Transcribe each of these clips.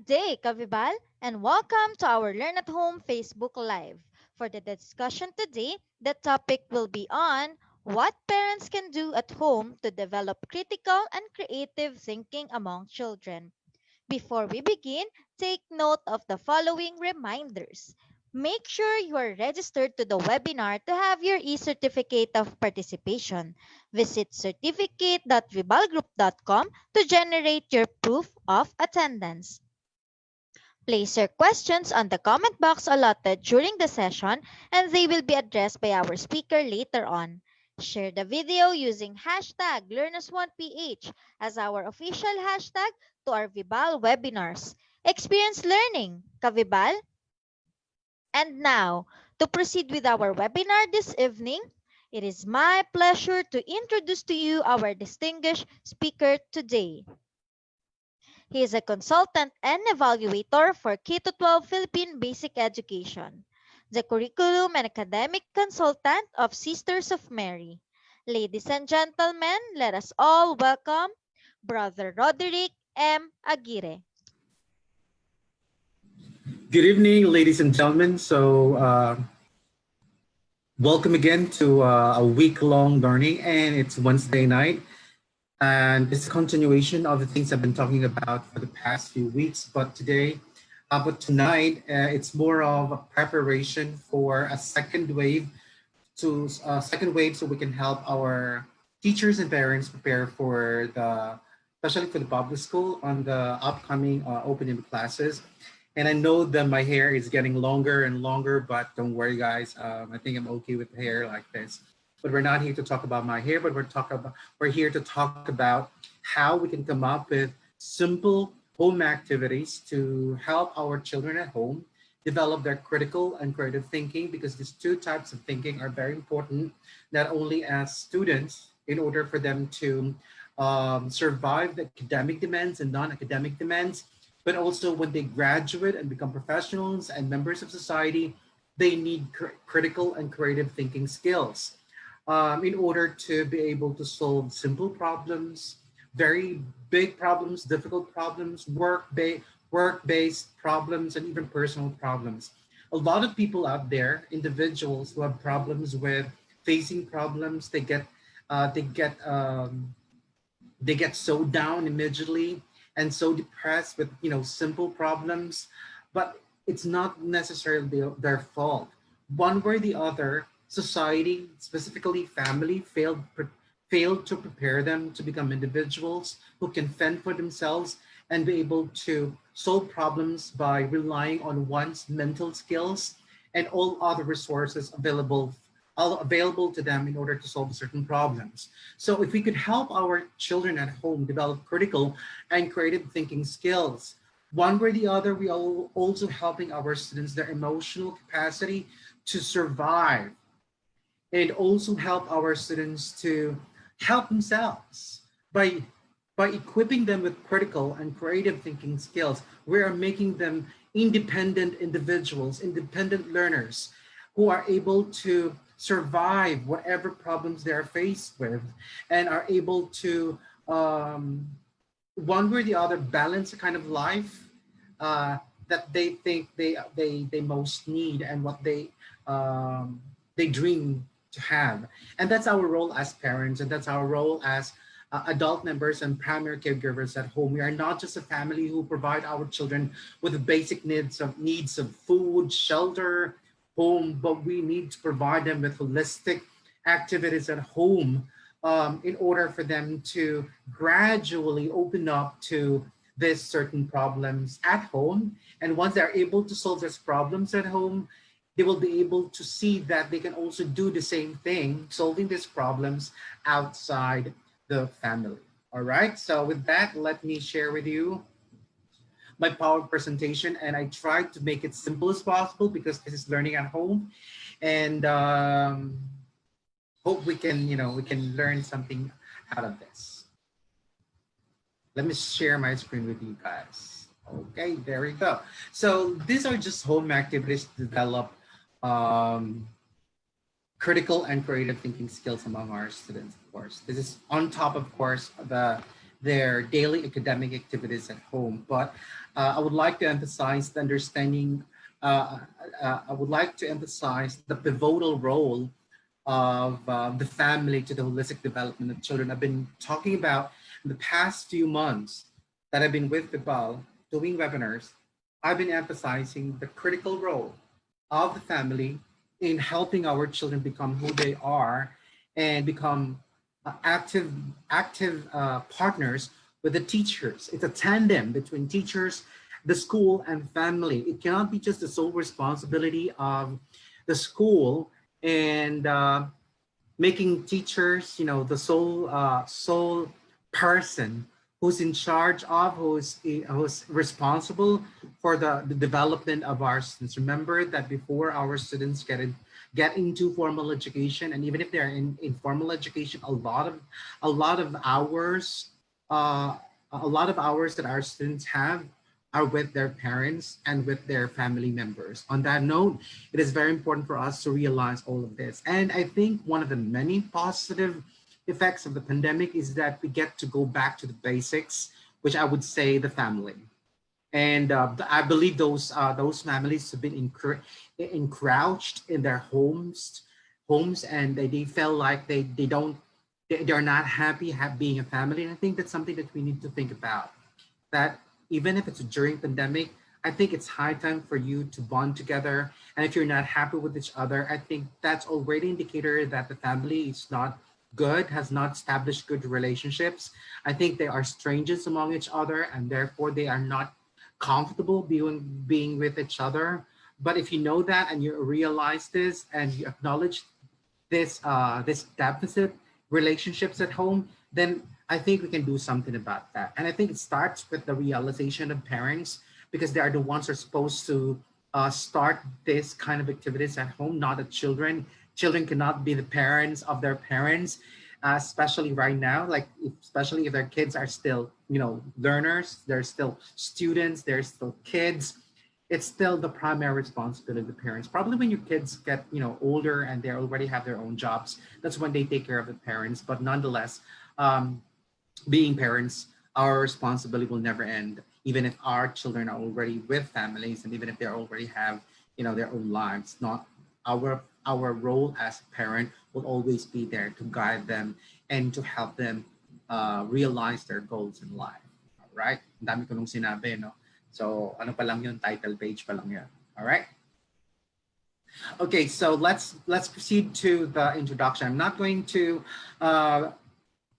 Good day, Kavibal, and welcome to our Learn at Home Facebook Live. For the discussion today, the topic will be on what parents can do at home to develop critical and creative thinking among children. Before we begin, take note of the following reminders. Make sure you are registered to the webinar to have your e-certificate of participation. Visit certificate.vibalgroup.com to generate your proof of attendance. Place your questions on the comment box allotted during the session and they will be addressed by our speaker later on. Share the video using hashtag LearnAs1PH as our official hashtag to our Vibal webinars. Experience learning, Kavibal. And now, to proceed with our webinar this evening, it is my pleasure to introduce to you our distinguished speaker today. He is a consultant and evaluator for K-12 Philippine Basic Education, the curriculum and academic consultant of Sisters of Mary. Ladies and gentlemen, let us all welcome Brother Roderick M. Aguirre. Good evening, ladies and gentlemen. Welcome again to a week-long learning, and it's Wednesday night. And it's a continuation of the things I've been talking about for the past few weeks. But tonight, it's more of a preparation for a second wave, so we can help our teachers and parents prepare for especially for the public school on the upcoming opening classes. And I know that my hair is getting longer and longer, but don't worry, guys. I think I'm okay with hair like this. But we're not here to talk about my hair, but we're here to talk about how we can come up with simple home activities to help our children at home develop their critical and creative thinking, because these two types of thinking are very important, not only as students in order for them to survive the academic demands and non-academic demands, but also when they graduate and become professionals and members of society, they need critical and creative thinking skills in order to be able to solve simple problems, very big problems, difficult problems, work-based problems, and even personal problems. A lot of people out there, individuals who have problems with facing problems, uh, they get um, they get so down immediately and so depressed with simple problems, but it's not necessarily their fault. One way or the other, society, specifically family, failed to prepare them to become individuals who can fend for themselves and be able to solve problems by relying on one's mental skills and all other resources available to them in order to solve certain problems. So if we could help our children at home develop critical and creative thinking skills, one way or the other, we are also helping our students their emotional capacity to survive, and also help our students to help themselves by equipping them with critical and creative thinking skills. We are making them independent individuals, independent learners who are able to survive whatever problems they are faced with, and are able to one way or the other balance a kind of life that they think they most need, and what they dream to have. And that's our role as parents, and that's our role as adult members and primary caregivers at home. We are not just a family who provide our children with the basic needs of food, shelter, home, but we need to provide them with holistic activities at home in order for them to gradually open up to these certain problems at home. And once they're able to solve these problems at home, they will be able to see that they can also do the same thing, solving these problems outside the family. All right. So with that, let me share with you my PowerPoint presentation, and I tried to make it simple as possible because this is learning at home, and hope we can learn something out of this. Let me share my screen with you guys. Okay, there we go. So these are just home activities to develop um, critical and creative thinking skills among our students, of course. This is on top, of course, their daily academic activities at home. But I would like to emphasize the understanding, I would like to emphasize the pivotal role of the family to the holistic development of children. I've been talking about in the past few months that I've been with Bibal doing webinars. I've been emphasizing the critical role of the family in helping our children become who they are and become active partners with the teachers. It's a tandem between teachers, the school, and family. It cannot be just the sole responsibility of the school and making teachers, the sole person who's in charge of, who's responsible for the development of our students. Remember that before our students get into formal education, and even if they're in formal education, a lot of hours, uh, a lot of hours that our students have are with their parents and with their family members. On that note, it is very important for us to realize all of this. And I think one of the many positive effects of the pandemic is that we get to go back to the basics, which I would say the family. And I believe those families have been encroached in their homes, and they feel like they're not happy being a family. And I think that's something that we need to think about, that even if it's during pandemic, I think it's high time for you to bond together. And if you're not happy with each other, I think that's already indicator that the family is not good, has not established good relationships. I think they are strangers among each other, and therefore they are not comfortable being with each other. But if you know that and you realize this and you acknowledge this deficit relationships at home, then I think we can do something about that. And I think it starts with the realization of parents, because they are the ones who are supposed to start this kind of activities at home, not the children. Children cannot be the parents of their parents, especially right now. Like especially if their kids are still, learners, they're still students, they're still kids. It's still the primary responsibility of the parents. Probably when your kids get, older and they already have their own jobs, that's when they take care of the parents. But nonetheless, um, being parents, our responsibility will never end, even if our children are already with families and even if they already have, their own lives. Not our role as a parent will always be there to guide them and to help them realize their goals in life. All right? Ang dami ko nung sinabi, no? So, ano pa lang yun, title page pa lang yun. All right? Okay, so let's proceed to the introduction. I'm not going to uh,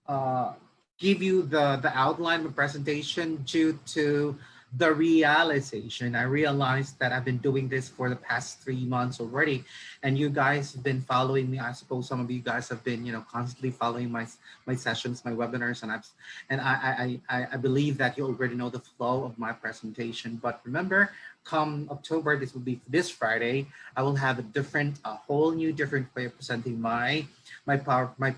uh, give you the outline of the presentation due to the realization. I realized that I've been doing this for the past 3 months already, and you guys have been following me. I suppose some of you guys have been, constantly following my sessions, my webinars, and I believe that you already know the flow of my presentation. But remember, come October, this will be this Friday, I will have a whole new different way of presenting my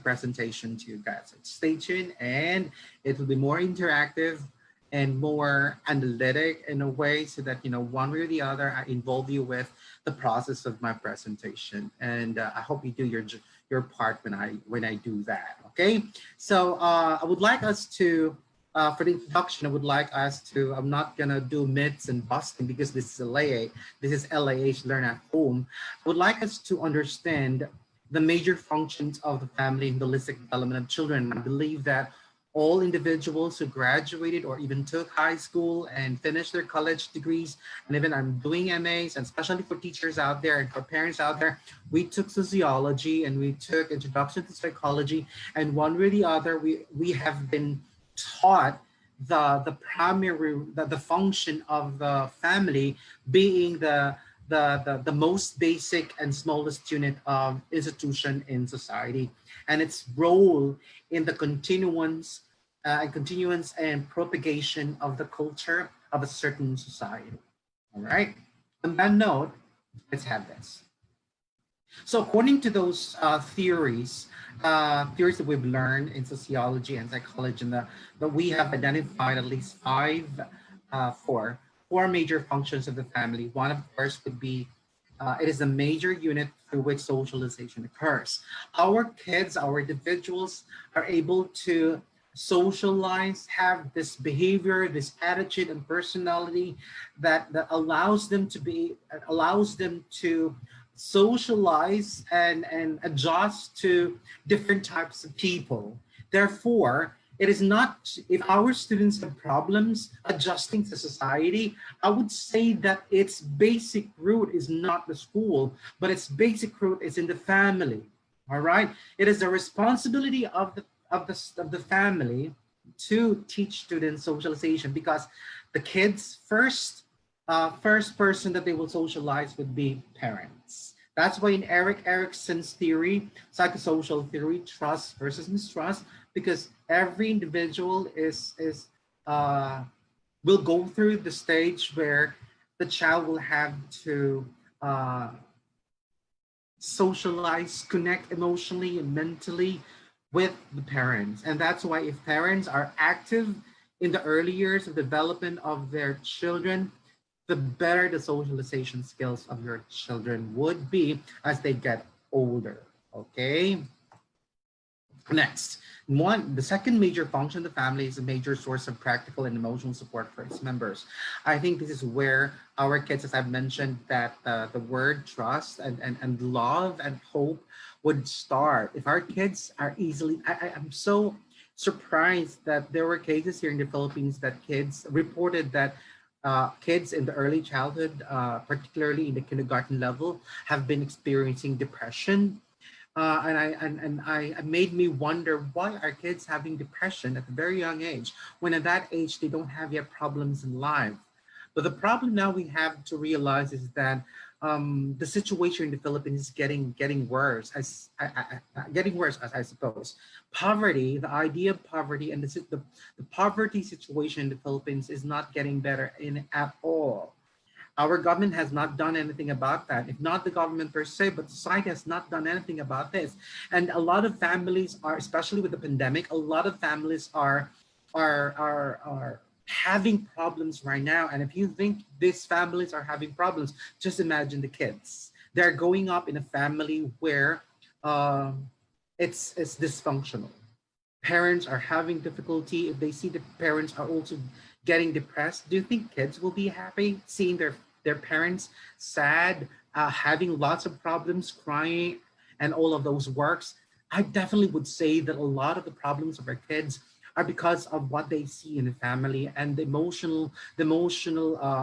presentation to you guys. So stay tuned, and it will be more interactive and more analytic in a way, so that one way or the other I involve you with the process of my presentation. And I hope you do your part when I do that. Okay, so I would like us to for the introduction, I would like us to, I'm not gonna do myths and busting because this is LAH Learn at Home. I would like us to understand the major functions of the family in the holistic development of children. I believe that all individuals who graduated or even took high school and finished their college degrees, and even I'm doing MAs, and especially for teachers out there and for parents out there, we took sociology and we took introduction to psychology, and one way or the other, we have been taught the function of the family being the most basic and smallest unit of institution in society, and its role in the continuance and propagation of the culture of a certain society. All right. On that note, let's have this. So according to those theories that we've learned in sociology and psychology, and that we have identified at least four major functions of the family. One, of course, would be it is a major unit through which socialization occurs. Our kids, our individuals, are able to socialize, have this behavior, this attitude and personality that allows them to socialize and adjust to different types of people. Therefore, it is not, if our students have problems adjusting to society, I would say that its basic root is not the school, but its basic root is in the family. All right. It is the responsibility of the family to teach students socialization, because the kids first person that they will socialize would be parents. That's why in Eric Erickson's theory, psychosocial theory, trust versus mistrust, because every individual is uh, will go through the stage where the child will have to uh, socialize, connect emotionally and mentally with the parents. And that's why if parents are active in the early years of development of their children, the better the socialization skills of your children would be as they get older. Okay. Next, the second major function of the family is a major source of practical and emotional support for its members. I think this is where our kids, as I've mentioned, that the word trust and love and hope would start. If our kids are easily, I'm so surprised that there were cases here in the Philippines that kids reported that kids in the early childhood, particularly in the kindergarten level, have been experiencing depression, and I made me wonder, why are kids having depression at a very young age, when at that age they don't have yet problems in life. But the problem now we have to realize is that the situation in the Philippines is getting worse, getting worse, as I suppose. Poverty, the idea of poverty and the poverty situation in the Philippines is not getting better in at all. Our government has not done anything about that. If not the government per se, but society has not done anything about this. And a lot of families are, especially with the pandemic, a lot of families are having problems right now. And if you think these families are having problems, just imagine the kids. They're growing up in a family where um, it's dysfunctional. Parents are having difficulty. If they see the parents are also getting depressed, do you think kids will be happy seeing their parents sad, having lots of problems, crying, and all of those works? I definitely would say that a lot of the problems of our kids are because of what they see in the family and the emotional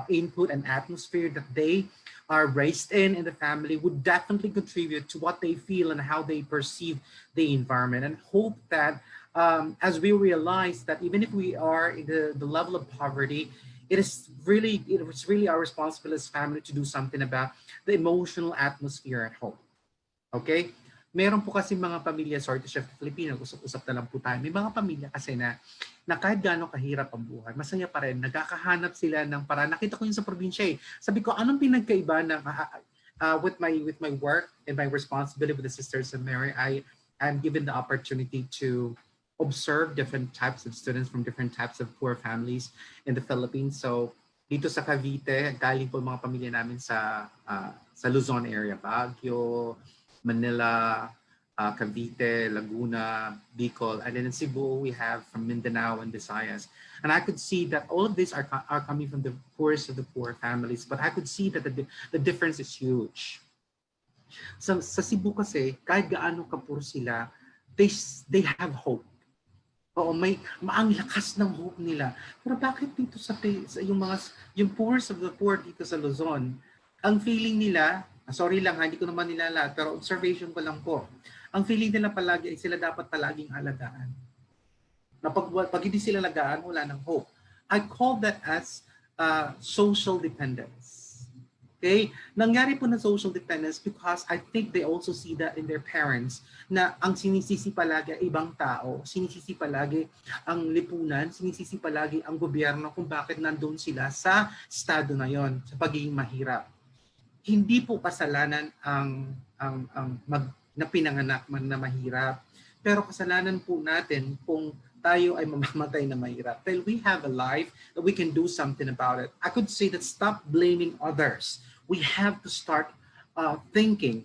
input and atmosphere that they are raised in the family would definitely contribute to what they feel and how they perceive the environment. And hope that as we realize that even if we are in the level of poverty, it is really our responsibility as family to do something about the emotional atmosphere at home. Okay? Meron po kasi mga pamilya, sorry to Chef Filipino, usap-usap na lang po tayo. May mga pamilya kasi na kahit gaano kahirap ang buhay, masaya pa rin, nagkakahanap sila ng para. Nakita ko yun sa probinsya eh. Sabi ko, anong pinagkaiba ng with my work and my responsibility with the Sisters of Mary, I'm given the opportunity to observe different types of students from different types of poor families in the Philippines. So dito sa Cavite, galing po mga pamilya namin sa Luzon area, Baguio, Manila, Cavite, Laguna, Bicol, and then in Cebu we have from Mindanao and Visayas. And I could see that all of these are coming from the poorest of the poor families, but I could see that the difference is huge. Sa Cebu kasi, kahit gaano kapur sila, they have hope. Oo, ang lakas ng hope nila. Pero bakit dito sa yung poorest of the poor dito sa Luzon, ang feeling nila, sorry lang, hindi ko naman nila lahat, pero observation ko lang po. Ang feeling nila palagi ay sila dapat palaging alagaan. Na pag hindi sila alagaan, wala ng hope. I call that as social dependence. Okay? Nangyari po na social dependence because I think they also see that in their parents na ang sinisisi palagi ay ibang tao, sinisisi palagi ang lipunan, sinisisi palagi ang gobyerno kung bakit nandun sila sa estado na yon, sa pagiging mahirap. Hindi po kasalanan na pinanganak man na mahirap, pero kasalanan po natin kung tayo ay mamamatay na mahirap. Well, we have a life that we can do something about it. I could say that stop blaming others. We have to start thinking,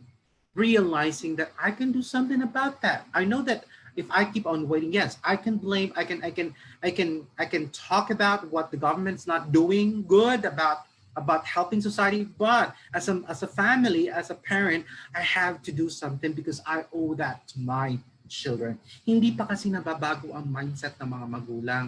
realizing that I can do something about that. I know that if I keep on waiting, yes, I can blame, I can talk about what the government's not doing good about helping society, but as a family, as a parent, I have to do something because I owe that to my children. Hindi pa kasi nababago ang mindset ng mga magulang.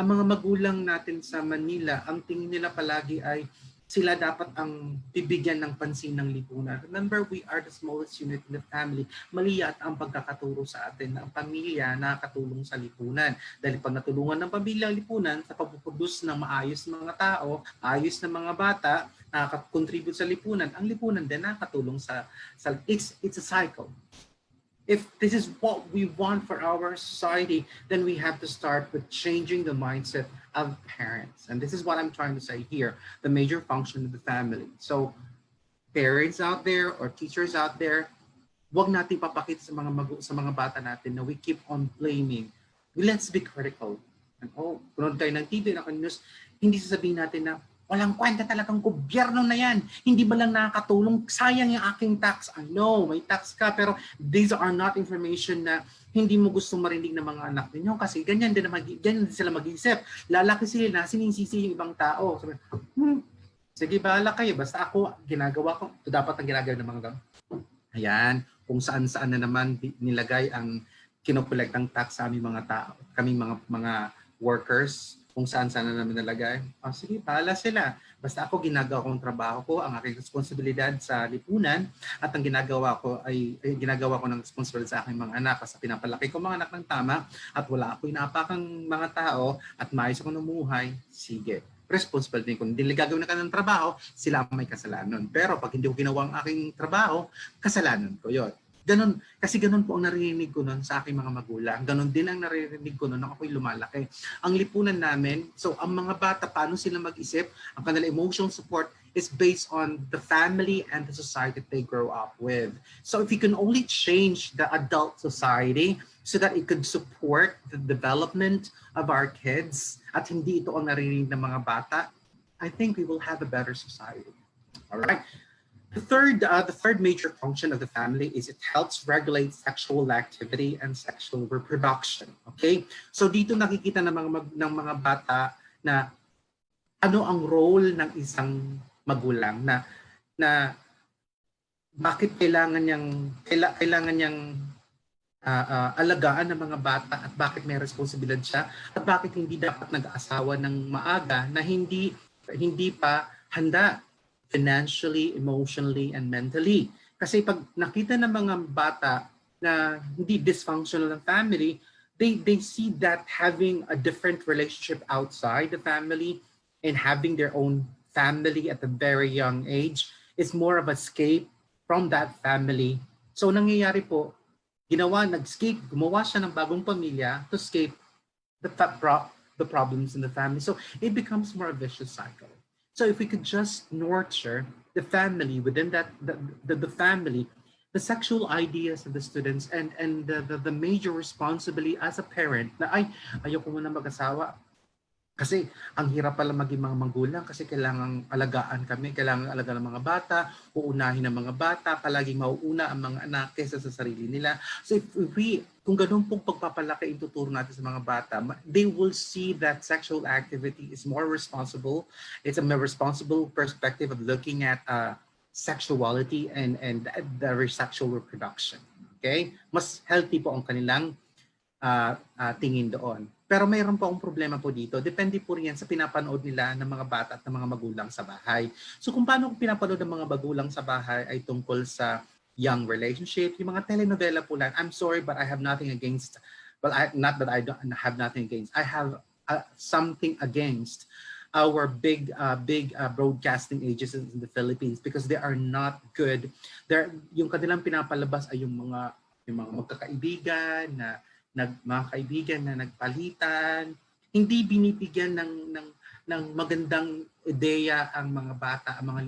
Ang mga magulang natin sa Manila, ang tingin nila palagi ay sila dapat ang bibigyan ng pansin ng lipunan. Remember, we are the smallest unit in the family. Mali at ang pagkakaturo sa atin na ang pamilya nakakatulong sa lipunan. Dahil pag natulungan ng pamilya ang lipunan sa pagpuproduce ng maayos na mga tao, ayos na mga bata, nakaka-contribute sa lipunan, ang lipunan din nakakatulong sa it's a cycle. If this is what we want for our society, then we have to start with changing the mindset of parents. And this is what I'm trying to say here, the major function of the family. So parents out there or teachers out there, wag natin papakita sa mga bata natin na we keep on blaming. Let's be critical. And, kunood tayo ng TV, news, hindi sasabihin natin na walang kwenta talagang gobyerno na yan. Hindi ba lang nakakatulong? Sayang yung aking tax. I know, may tax ka, pero these are not information na hindi mo gusto marinig ng mga anak ninyo kasi ganyan din sila mag-iisip. Lalaki sila na sinisisi yung ibang tao. Sabi, sige, bahala kayo. Basta ako, ginagawa ko. Ito dapat ang ginagawa ng mga ayan, kung saan-saan na naman nilagay ang kinokolektang tax sa aming mga tao, kaming mga workers, kung saan-saan na namin nalagay. Sige, bahala sila. Basta ako ginagawa kong trabaho ko, ang aking responsibilidad sa lipunan at ang ginagawa ko ay ginagawa ko ng responsibilidad sa aking mga anak kasi pinapalaki ko mga anak ng tama at wala ako inapakang mga tao at maayos ako namumuhay. Sige, responsible din ko. Hindi nila gagawin na ng trabaho, sila ang may kasalanan. Pero pag hindi ko ginawa ang aking trabaho, kasalanan ko yon. Ganon, kasi ganon po ang naririnig ko noon sa aking mga magulang. Ganon din ang naririnig ko noon nung ako'y lumalaki. Ang lipunan namin, so ang mga bata, paano sila mag-isip, ang kanilang emotional support is based on the family and the society that they grow up with. So if you can only change the adult society so that it could support the development of our kids at hindi ito ang naririnig ng mga bata, I think we will have a better society. All right. The third major function of the family is it helps regulate sexual activity and sexual reproduction. Okay? So dito nakikita ng mga bata na ano ang role ng isang magulang na bakit kailangan niyang alagaan ng mga bata at bakit may responsibilidad siya at bakit hindi dapat nag-aasawa ng maaga na hindi pa handa financially, emotionally, and mentally. Kasi pag nakita ng mga bata na hindi dysfunctional ng family, they see that having a different relationship outside the family and having their own family at a very young age is more of escape from that family. So nangyayari po, gumawa siya ng bagong pamilya to escape the problems in the family. So it becomes more a vicious cycle. So if we could just nurture the family within the family, the sexual ideas of the students and the major responsibility as a parent na ayoko muna mag-asawa. Kasi ang hirap pala maging mga magulang kasi kailangang alagaan kami, kailangan alagaan ng mga bata, uunahin ng mga bata, palaging mauuna ang mga anak kaysa sa sarili nila. So kung ganun pong pagpapalaki ituturo natin sa mga bata, they will see that sexual activity is more responsible. It's a more responsible perspective of looking at sexuality and the sexual reproduction. Okay? Mas healthy po ang kanilang tingin doon. Pero mayroon pa akong problema po dito. Depende po rin yan sa pinapanood nila ng mga bata at ng mga magulang sa bahay. So kung paano pinapanood ng mga magulang sa bahay ay tungkol sa young relationship, yung mga telenovela po lang. I'm sorry but I have nothing against, not that I don't have nothing against. I have something against our big broadcasting agencies in the Philippines because they are not good. Yung kanilang pinapalabas ay yung mga magkakaibigan mga kaibigan na nagpalitan, hindi binibigyan ng magandang ideya ang mga bata, ang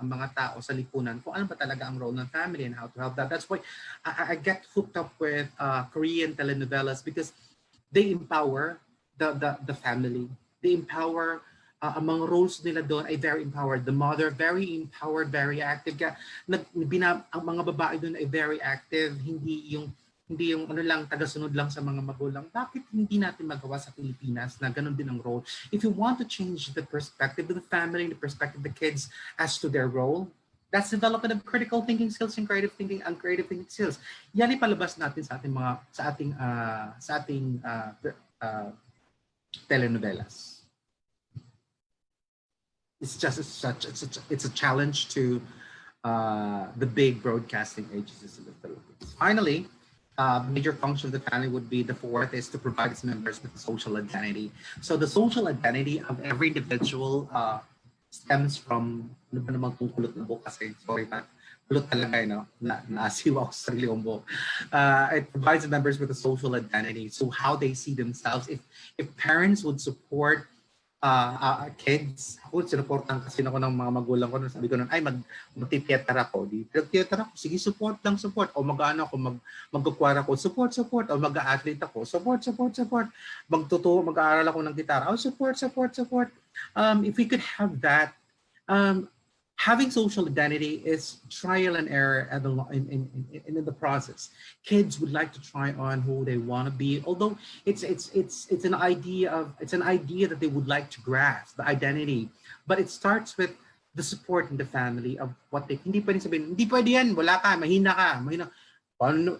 mga tao sa lipunan kung ano ba talaga ang role ng family and how to help that. That's why I get hooked up with Korean telenovelas because they empower the family. They empower ang mga roles nila doon ay very empowered. The mother, very empowered, very active. Ang mga babae doon ay very active, hindi yung hindi yung ano lang, taga-sunod lang sa mga magulang. Bakit hindi natin magawa sa Pilipinas na ganun din ang role? If you want to change the perspective of the family, the perspective of the kids as to their role, that's development of critical thinking skills and creative thinking skills. Yan ipalabas natin sa ating mga sa ating uh, telenovelas. It's a challenge to the big broadcasting agencies in the Philippines. Finally, major function of the family would be the fourth is to provide its members with a social identity. So the social identity of every individual stems from, ano ba naman kung kulot na buhok kasi, sorry pa, kulot talaga, naasiwa ako sa sarili kong buhok. It provides the members with a social identity, so how they see themselves. If parents would support kids, ako sinuportan kasi ako ng mga magulang ko, sabi ko nun, ay mag-theater ako, theater ako, sige support lang, support, o mag-ano ako, mag-choir ako, support, o mag-athlete ako, support, mag-aaral ako ng gitara, oh, support. If we could have that, having social identity is trial and error in the process. Kids would like to try on who they want to be, although it's an idea that they would like to grasp the identity, but it starts with the support in the family of what they hindi pwedeng sabihin, hindi pwede yan, wala ka, mahina. Paano,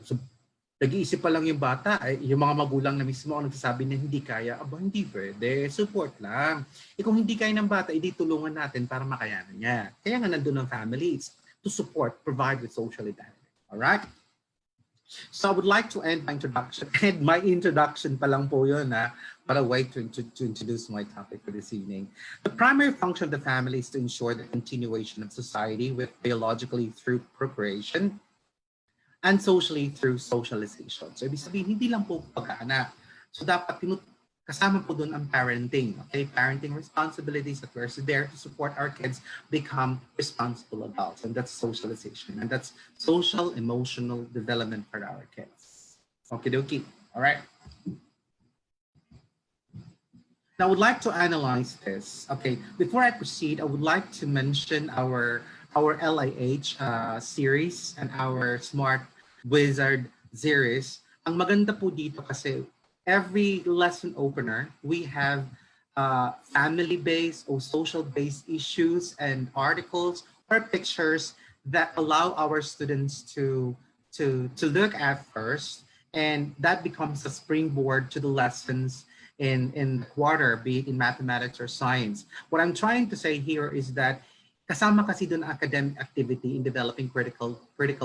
nag-iisip pa lang yung bata, yung mga magulang na mismo ang nagsasabi na hindi kaya, hindi pwede, support lang. Kung hindi kaya ng bata, hindi tulungan natin para makayanan niya. Kaya nga nandun ang family, it's to support, provide with social identity. Alright? So I would like to end my introduction. And my introduction pa lang po yun, but a way to introduce my topic for this evening. The primary function of the family is to ensure the continuation of society with biologically through procreation, and socially through socialization. So ibig sabihin, hindi lang po pagkaanak. So dapat kasama po doon ang parenting. Okay, parenting responsibilities that we're there to support our kids become responsible adults. And that's socialization. And that's social, emotional development for our kids. Okay, dokie. All right. Now I would like to analyze this. Okay, before I proceed, I would like to mention our LIH series and our Smart Wizard series. Ang maganda po dito kasi every lesson opener, we have family-based or social-based issues and articles or pictures that allow our students to look at first, and that becomes a springboard to the lessons in the quarter, be it in mathematics or science. What I'm trying to say here is that kasama kasi doon academic activity in developing critical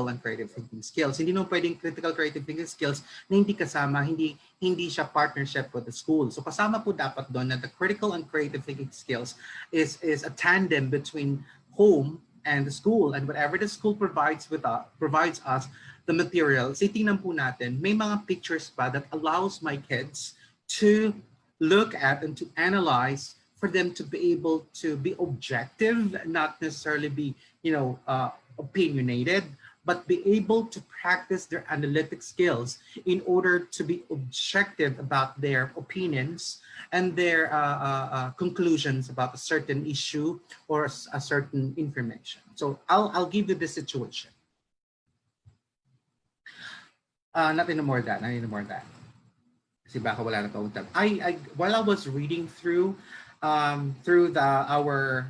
and creative thinking skills. Hindi naman pwedeng critical creative thinking skills na hindi kasama, hindi siya partnership with the school. So kasama po dapat doon na the critical and creative thinking skills is a tandem between home and the school, and whatever the school provides us the material. So tingnan po natin, may mga pictures pa that allows my kids to look at and to analyze, for them to be able to be objective, not necessarily be, opinionated, but be able to practice their analytic skills in order to be objective about their opinions and their conclusions about a certain issue or a certain information. So I'll give you this situation. Nothing more than that. Kasi baka wala na pa untag. While I was reading through our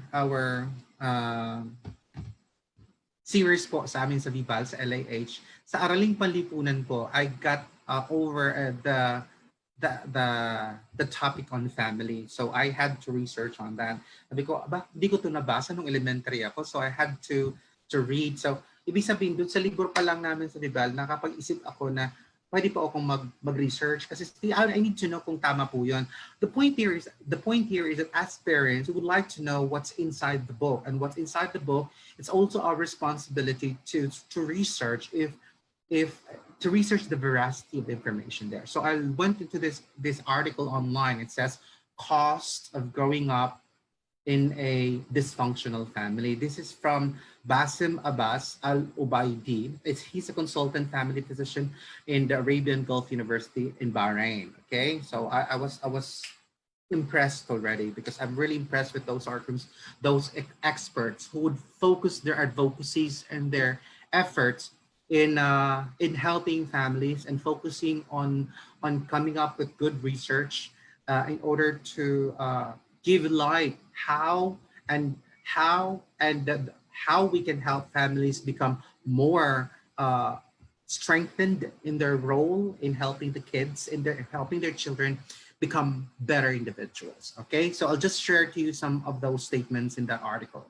series po sa amin sa Vibal, sa LAH, sa Araling Panlipunan po, I got over the topic on family. So I had to research on that. Sabi ko, hindi ko ito nabasa nung elementary ako, so I had to read. So ibig sabihin, doon sa libro pa lang namin sa Vibal, nakapag-isip ako na pwede pa akong mag-research kasi I need to know kung tama po yun. The point here is that as parents, we would like to know what's inside the book, and what's inside the book, it's also our responsibility to research to research the veracity of the information there. So I went into this article online. It says cost of growing up in a dysfunctional family. This is from Basim Abbas Al-Ubaidi. He's a consultant family physician in the Arabian Gulf University in Bahrain. Okay, so I was impressed already, because I'm really impressed with those articles, those experts who would focus their advocacies and their efforts in helping families and focusing on coming up with good research in order to give light and how we can help families become more strengthened in their role in helping the kids in their helping their children become better individuals. Okay, so I'll just share to you some of those statements in that article.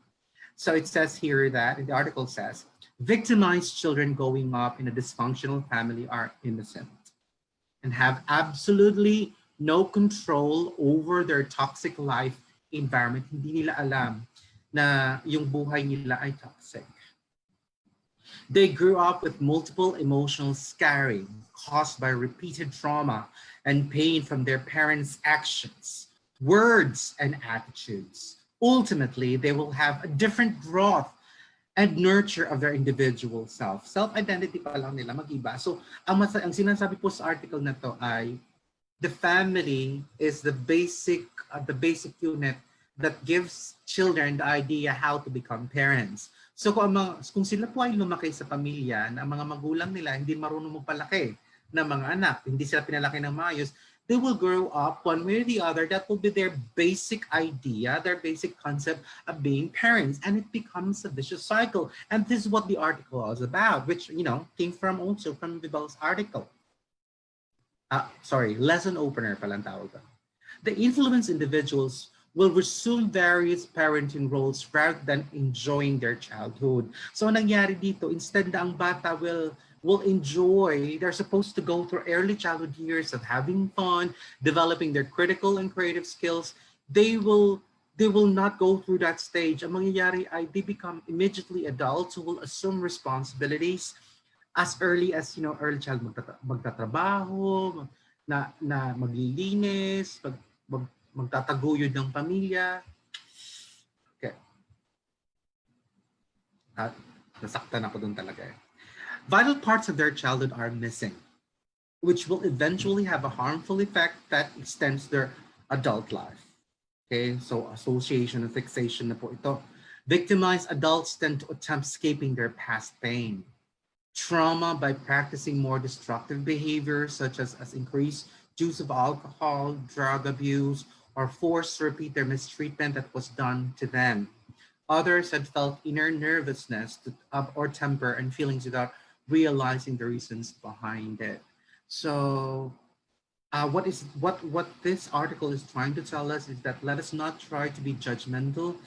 So it says here that the article says victimized children growing up in a dysfunctional family are innocent and have absolutely no control over their toxic life environment. Hindi nila alam na yung buhay nila ay toxic. They grew up with multiple emotional scarring caused by repeated trauma and pain from their parents' actions, words, and attitudes. Ultimately, they will have a different growth and nurture of their individual self. Self-identity pa lang nila mag-iba. So, ang sinasabi po sa article na to ay the family is the basic unit that gives children the idea how to become parents. So kung sila po ay lumaki sa pamilya na ang mga magulang nila hindi marunong magpalaki ng mga anak, hindi sila pinalaki ng maayos, they will grow up one way or the other. That will be their basic idea, their basic concept of being parents, and it becomes a vicious cycle. And this is what the article was about, which came from also from Vibel's article. Lesson opener palang tawag ko. The influenced individuals will resume various parenting roles rather than enjoying their childhood. So nangyari dito, instead na ang bata will enjoy, they're supposed to go through early childhood years of having fun, developing their critical and creative skills. They will not go through that stage. Ang mangyayari ay they become immediately adults who will assume responsibilities as early as early child magtatrabaho, na maglilinis, magtataguyod ng pamilya. Okay. Nasaktan ako dun talaga eh. Vital parts of their childhood are missing, which will eventually have a harmful effect that extends their adult life. Okay, so association and fixation na po ito. Victimized adults tend to attempt escaping their past pain. Trauma by practicing more destructive behaviors such as increased use of alcohol, drug abuse, or forced to repeat their mistreatment that was done to them. Others had felt inner nervousness or temper and feelings without realizing the reasons behind it. So what this article is trying to tell us is that let us not try to be judgmental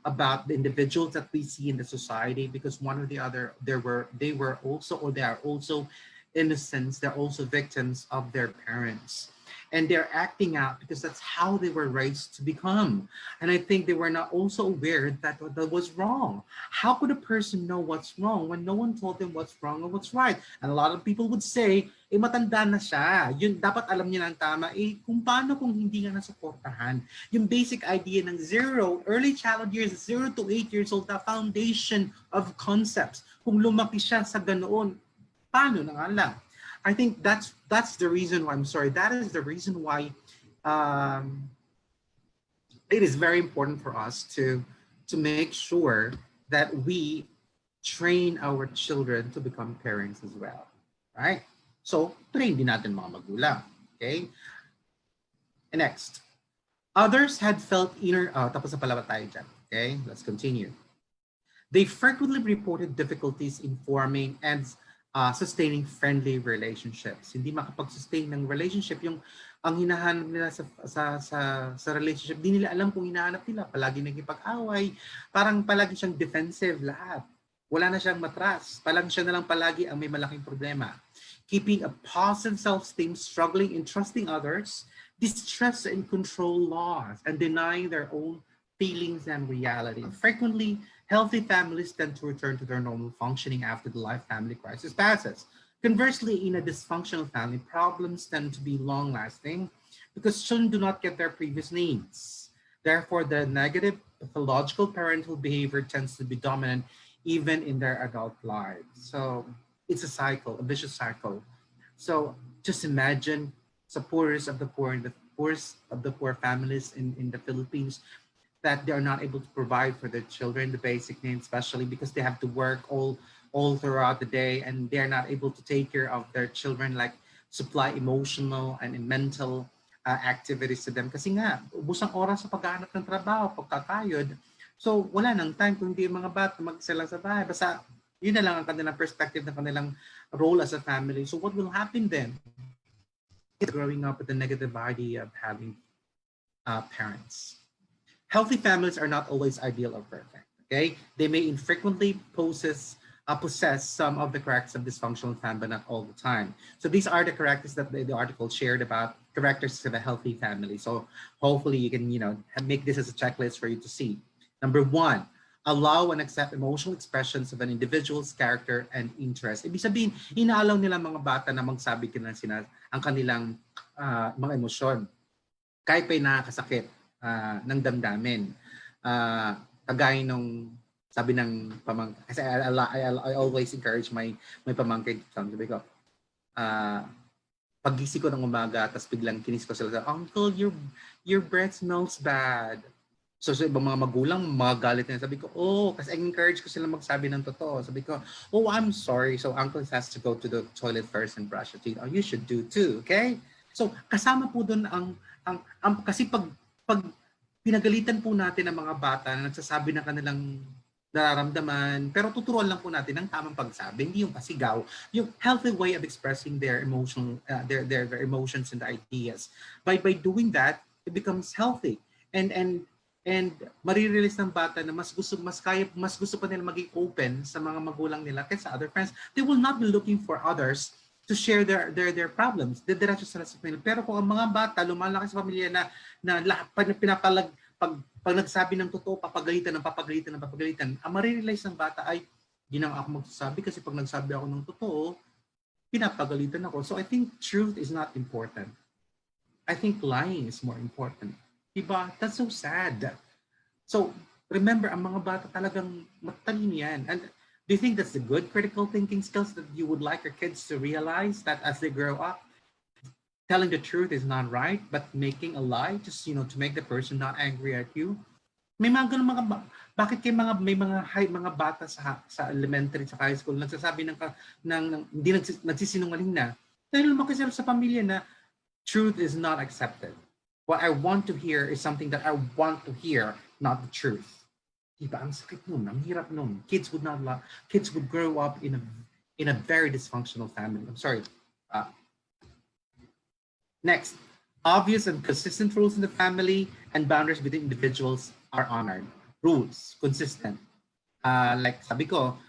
about the individuals that we see in the society, because one or the other they are also innocents, they're also victims of their parents, and they're acting out because that's how they were raised to become. And I think they were not also aware that that was wrong. How could a person know what's wrong when no one told them what's wrong or what's right? And a lot of people would say, matanda na siya. Yun, dapat alam niya ng tama. Kung paano kung hindi nga nasuportahan? Yung basic idea ng early childhood years, 0 to 8 years old, the foundation of concepts. Kung lumaki siya sa ganoon, paano na nga lang? I think that's the reason why, that is the reason why it is very important for us to make sure that we train our children to become parents as well, right? So, train din natin mga magulang, okay? And next, others had felt tapos na pala tayo dyan, okay? Let's continue. They frequently reported difficulties in forming and sustaining friendly relationships. Hindi makapag-sustain ng relationship. Yung ang hinahanap nila sa relationship, di nila alam kung hinahanap nila. Palagi nagkipag-away. Parang palagi siyang defensive lahat. Wala na siyang matras. Parang siya na lang palagi ang may malaking problema. Keeping a positive self-esteem, struggling in trusting others, distrust and control laws, and denying their own feelings and reality. Frequently, healthy families tend to return to their normal functioning after the life family crisis passes. Conversely, in a dysfunctional family, problems tend to be long-lasting because children do not get their previous needs. Therefore, the negative pathological parental behavior tends to be dominant even in their adult lives. So it's a cycle, a vicious cycle. So just imagine the poorest of the poor, the poorest of the poor families in the Philippines, that they are not able to provide for their children the basic needs, especially because they have to work all all throughout the day, and they're not able to take care of their children, like supply emotional and mental activities to them. Kasi nga, ubos ang oras sa paghahanap ng trabaho, pagkakayod. So, wala nang time kung hindi yung mga bata mag-isa sa bahay. Basta, yun na lang ang kanilang perspective ng kanilang role as a family. So, what will happen then? Growing up with the negative idea of having parents. Healthy families are not always ideal or perfect. Okay, they may infrequently possess some of the characteristics of dysfunctional family, but not all the time. So these are the characteristics that the article shared about characteristics of a healthy family. So hopefully you can make this as a checklist for you to see. Number one, allow and accept emotional expressions of an individual's character and interest. Ibig sabihin, inaalaw nila mga bata na magsabi ang kanilang mga emosyon. Kahit pa'y nakakasakit ng damdamin. Kagaya nung sabi ng pamangkin, kasi I always encourage my pamangkin. Sabi ko, pag-gising ko ng umaga, tapos biglang kinis ko sila, Uncle, your breath smells bad. So ibang mga magulang, magalit na. Sabi ko, kasi I-encourage ko sila magsabi ng totoo. Sabi ko, I'm sorry. So uncle has to go to the toilet first and brush your teeth. You should do too, okay? So kasama po doon kasi pag pinagalitan po natin ang mga bata na nagsasabi ng kanilang nararamdaman, pero tuturuan lang po natin ang tamang pagsabi, hindi yung pasigaw, yung healthy way of expressing their their emotions and ideas. By doing that, it becomes healthy. And marirelease ng bata na mas gusto pa nila maging open sa mga magulang nila kaysa other friends. They will not be looking for others to share their problems. Diretso sila sa pamilya. Pero kung ang mga bata lumalaki sa pamilya na pag nagsabi ng totoo, papagalitan, ang marirealize ng bata ay di na ako magsasabi kasi pag nagsabi ako ng totoo, pinapagalitan ako. So I think truth is not important. I think lying is more important. Diba? That's so sad. So, remember, ang mga bata talagang matalino yan. And do you think that's the good critical thinking skills that you would like your kids to realize that as they grow up, telling the truth is not right, but making a lie just, to make the person not angry at you? May mga ganun bakit may mga bata sa elementary, sa high school, nagsasabi ng hindi nagsisinungaling na, dahil lumaki sila sa pamilya na truth is not accepted. What I want to hear is something that I want to hear, not the truth. Diba? Ang sakit nun, ang hirap nun. Kids would grow up in a very dysfunctional family. I'm sorry. Next, obvious and consistent rules in the family and boundaries between individuals are honored. Rules, consistent. Like sabi ko,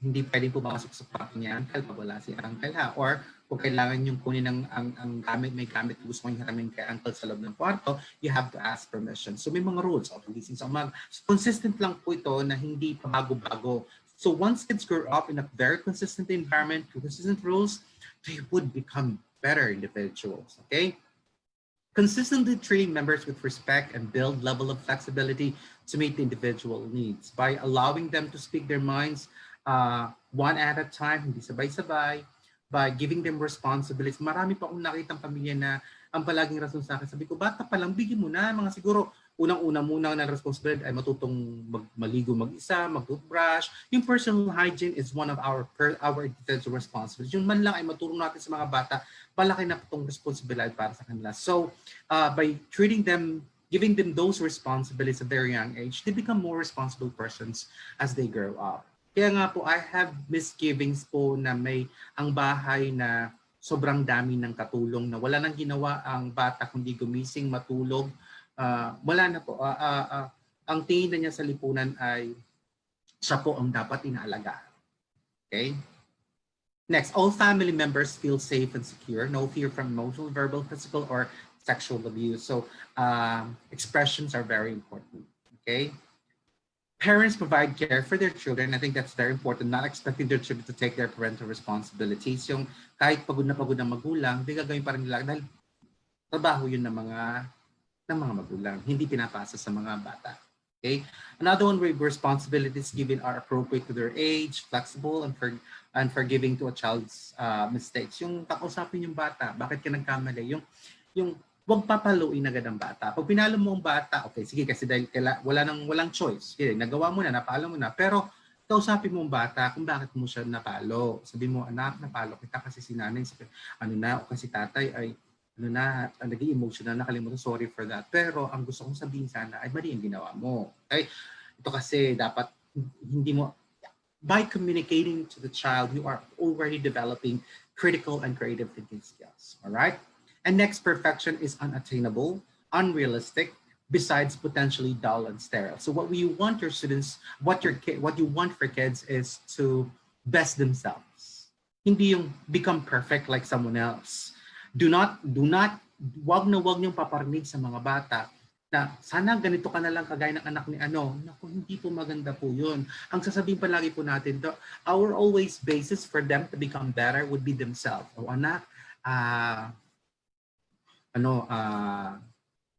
hindi pwedeng pumasok sa kwarto niya uncle pag wala si uncle ha. Or kung kailangan yung kunin ang gamit, may gamit gusto kong hiramin kay uncle sa loob ng kwarto, you have to ask permission. So may mga rules. Gising sa umaga. So consistent lang po ito na hindi pabago-bago. So once kids grow up in a very consistent environment, consistent rules, they would become better individuals. Okay? Consistently treating members with respect and build level of flexibility to meet the individual needs by allowing them to speak their minds one at a time, hindi sabay-sabay, by giving them responsibilities. Marami pa akong nakitang pamilya na ang palaging rason sa akin, sabi ko, bata pa lang, bigyan mo na. Mga siguro, unang-una muna na responsibility ay matutong maligo mag-isa, mag-toothbrush. Yung personal hygiene is one of our individual responsibilities. Yung man lang ay matulong natin sa mga bata, palaki na itong responsibility para sa kanila. So, by treating them, giving them those responsibilities at a very young age, they become more responsible persons as they grow up. Kaya nga po, I have misgivings po na may ang bahay na sobrang dami ng katulong na wala nang ginawa ang bata kundi gumising, matulog. Wala na po. Ang tingin na niya sa lipunan ay siya po ang dapat inaalagaan. Okay? Next, all family members feel safe and secure. No fear from emotional, verbal, physical, or sexual abuse. So expressions are very important. Okay? Parents provide care for their children. I think that's very important, not expecting their children to take their parental responsibilities. Yung kahit pagod na pagod ang magulang, di gagawin pa rin nila dahil trabaho yun ng mga magulang, hindi pinapasa sa mga bata. Okay? Another one where responsibilities given are appropriate to their age, flexible, and forgiving to a child's mistakes. Yung kausapin yung bata, bakit ka nagkamali? Yung huwag papaluin agad ang bata. Pag pinalo mo ang bata, okay, sige, kasi dahil walang choice. Sige, nagawa mo na, napaalam mo na. Pero kausapin mo ang bata kung bakit mo siya napalo. Sabi mo, anak, napalo kita kasi si nanay, o kasi tatay ay, naging emotional, nakalimutan, sorry for that. Pero ang gusto kong sabihin sana ay mali ang ginawa mo. Okay? Ito kasi dapat hindi mo, by communicating to the child, you are already developing critical and creative thinking skills. All right? And next, perfection is unattainable, unrealistic, besides potentially dull and sterile. So what we want your students, what you want for kids is to best themselves. Hindi yung become perfect like someone else. Wag niyong paparinig sa mga bata na sana ganito ka na lang kagaya ng anak ni ano. Naku, hindi po maganda po yun. Ang sasabihin palagi po natin, our always basis for them to become better would be themselves. O anak,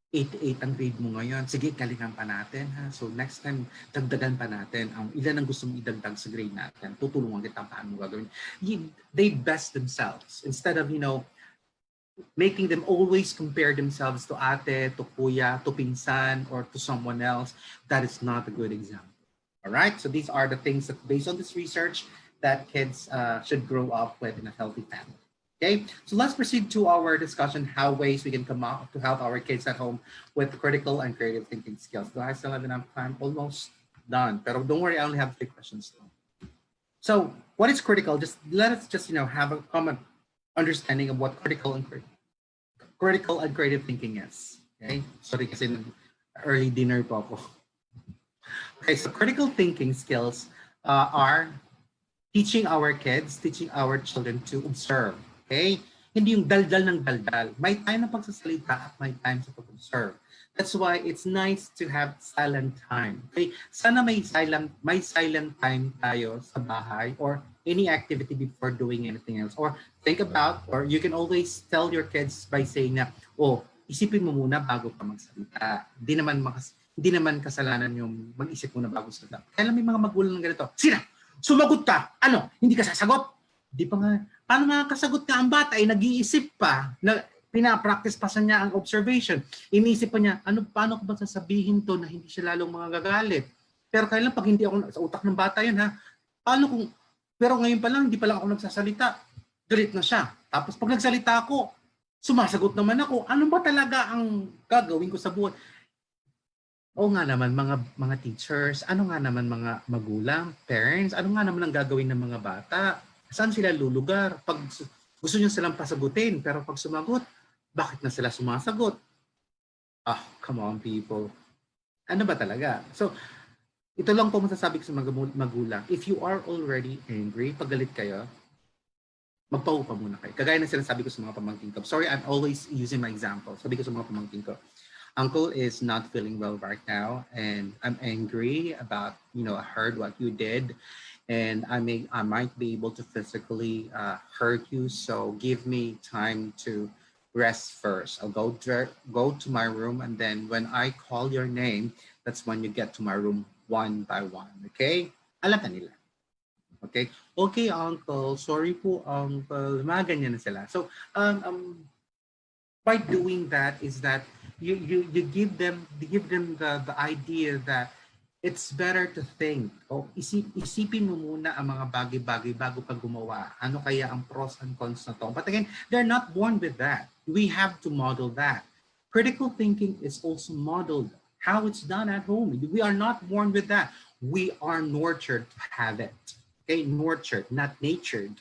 88 ang grade mo ngayon. Sige, galingan pa natin. Ha? So next time, dagdagan pa natin. Ilan ang gusto mong idagdag sa grade natin. Tutulungan kita paano mo gagawin. They best themselves. Instead of, making them always compare themselves to ate, to kuya, to pinsan, or to someone else. That is not a good example. All right? So these are the things that, based on this research, that kids should grow up with in a healthy family. Okay, so let's proceed to our discussion, how ways we can come up to help our kids at home with critical and creative thinking skills. Do I still have enough time? Almost done. But don't worry, I only have 3 questions still. So what is critical? Let us have a common understanding of what critical and creative thinking is. Okay, sorry kasi early dinner po ako. Okay, so critical thinking skills are teaching our children to observe. Okay? Hindi yung daldal ng daldal. May time na pagsasalita at may time sa pag-observe. That's why it's nice to have silent time. Okay? Sana may silent time tayo sa bahay or any activity before doing anything else. Or think about, or you can always tell your kids by saying na, isipin mo muna bago ka magsalita. Hindi naman kasalanan yung mag-isip muna bago salita. Kaya may mga magulang ng ganito, sina, sumagot ka! Ano? Hindi ka sasagot? Di pa nga. Paano makakasagot ka ang bata ay nag-iisip pa, na pinapractice pa sa niya ang observation. Iniisip pa niya, paano ko ba sasabihin to na hindi siya lalong mga gagalit? Pero kailan pag hindi ako, sa utak ng bata yun ha, pero ngayon pa lang, hindi pa lang ako nagsasalita, galit na siya. Tapos pag nagsalita ako, sumasagot naman ako, ano ba talaga ang gagawin ko sa buhay? Oo nga naman mga teachers, ano nga naman mga magulang, parents, ano nga naman ang gagawin ng mga bata? Saan sila lulugar? Pag gusto nyo silang pasagutin, pero pag sumagot, bakit na sila sumasagot? Come on people. Ano ba talaga? So, ito lang po masasabi ko sa mga magulang. If you are already angry, pag galit kayo, magpaupa muna kayo. Kagaya na sinasabi ko sa mga pamangkin ko. Sorry, I'm always using my example. Sabi ko sa mga pamangkin ko, Uncle is not feeling well right now, and I'm angry about, I heard what you did. And I might be able to physically hurt you. So give me time to rest first. I'll go to my room, and then when I call your name, that's when you get to my room one by one. Okay? Alam ka nila. Okay? Okay, Uncle. Sorry po, Uncle. Mga ganyan na sila. So by doing that is that you give them the idea that it's better to think. Isipin mo muna ang mga bagay-bagay bago ka gumawa. Ano kaya ang pros and cons na to? But again, they're not born with that. We have to model that. Critical thinking is also modeled how it's done at home. We are not born with that. We are nurtured to have it. Okay, nurtured, not natured.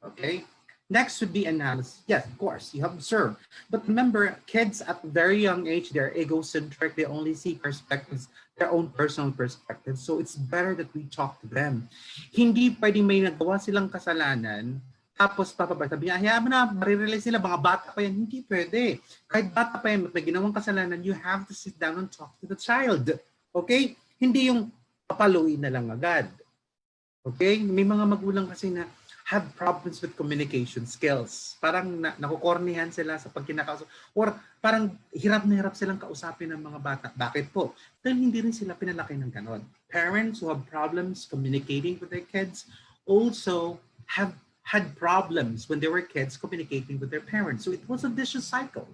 Okay. Next would be analysis. Yes, of course, you have observed. But remember, kids at a very young age, they're egocentric. They only see perspectives, their own personal perspectives. So it's better that we talk to them. Hindi pwedeng may nagawa silang kasalanan, tapos sabi niya, hayaan mo na, marirealize nila, mga bata pa yan. Hindi pwede. Kahit bata pa yan, may ginawang kasalanan, you have to sit down and talk to the child. Okay? Hindi yung papaluin na lang agad. Okay? May mga magulang kasi na have problems with communication skills. Parang nakukornihan sila sa pagkinakausap. Or parang hirap na hirap silang kausapin ng mga bata. Bakit po? Dahil hindi rin sila pinalaki ng ganon. Parents who have problems communicating with their kids also have had problems when they were kids communicating with their parents. So it was a vicious cycle.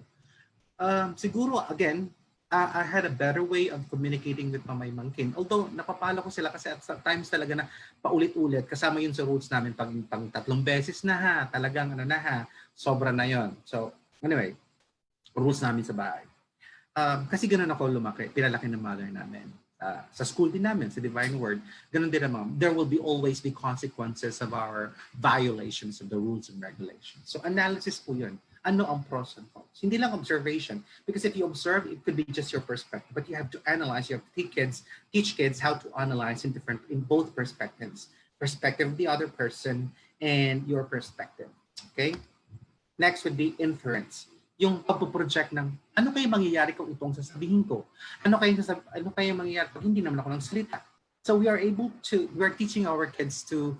Siguro, again, I had a better way of communicating with my mangkin. Although napapalo ko sila kasi at times talaga na paulit-ulit. Kasama yun sa rules namin pang 3 beses na ha. Talagang ano na ha. Sobra na yon. So anyway, rules namin sa bahay. Kasi ganun ako lumaki. Pinalaki ng mother namin. Sa school din namin, sa Divine Word, ganun din naman. There will always be consequences of our violations of the rules and regulations. So analysis po yun. Ano ang pros and cons? Hindi lang observation. Because if you observe, it could be just your perspective. But you have to analyze. You have to teach kids how to analyze in both perspectives. Perspective of the other person and your perspective. Okay? Next would be inference. Yung pagpo-project ng ano kaya mangyayari kung itong sasabihin ko? Ano kaya mangyayari pag hindi naman ako ng salita? So we're teaching our kids to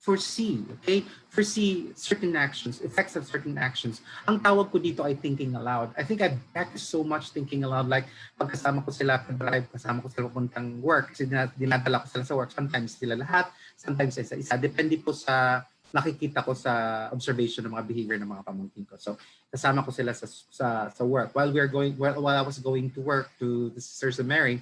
foresee, okay? Foresee certain actions, effects of certain actions. Ang tawag ko dito ay thinking aloud. I think I practice so much thinking aloud, like pagkasama ko sila drive, kasama ko sila pupuntang work, kasi dinadala ko sila sa work, sometimes sila lahat, sometimes isa-isa. Depende po sa nakikita ko sa observation ng mga behavior ng mga pamangkin ko. So, kasama ko sila sa work. While I was going to work to the Sisters of Mary,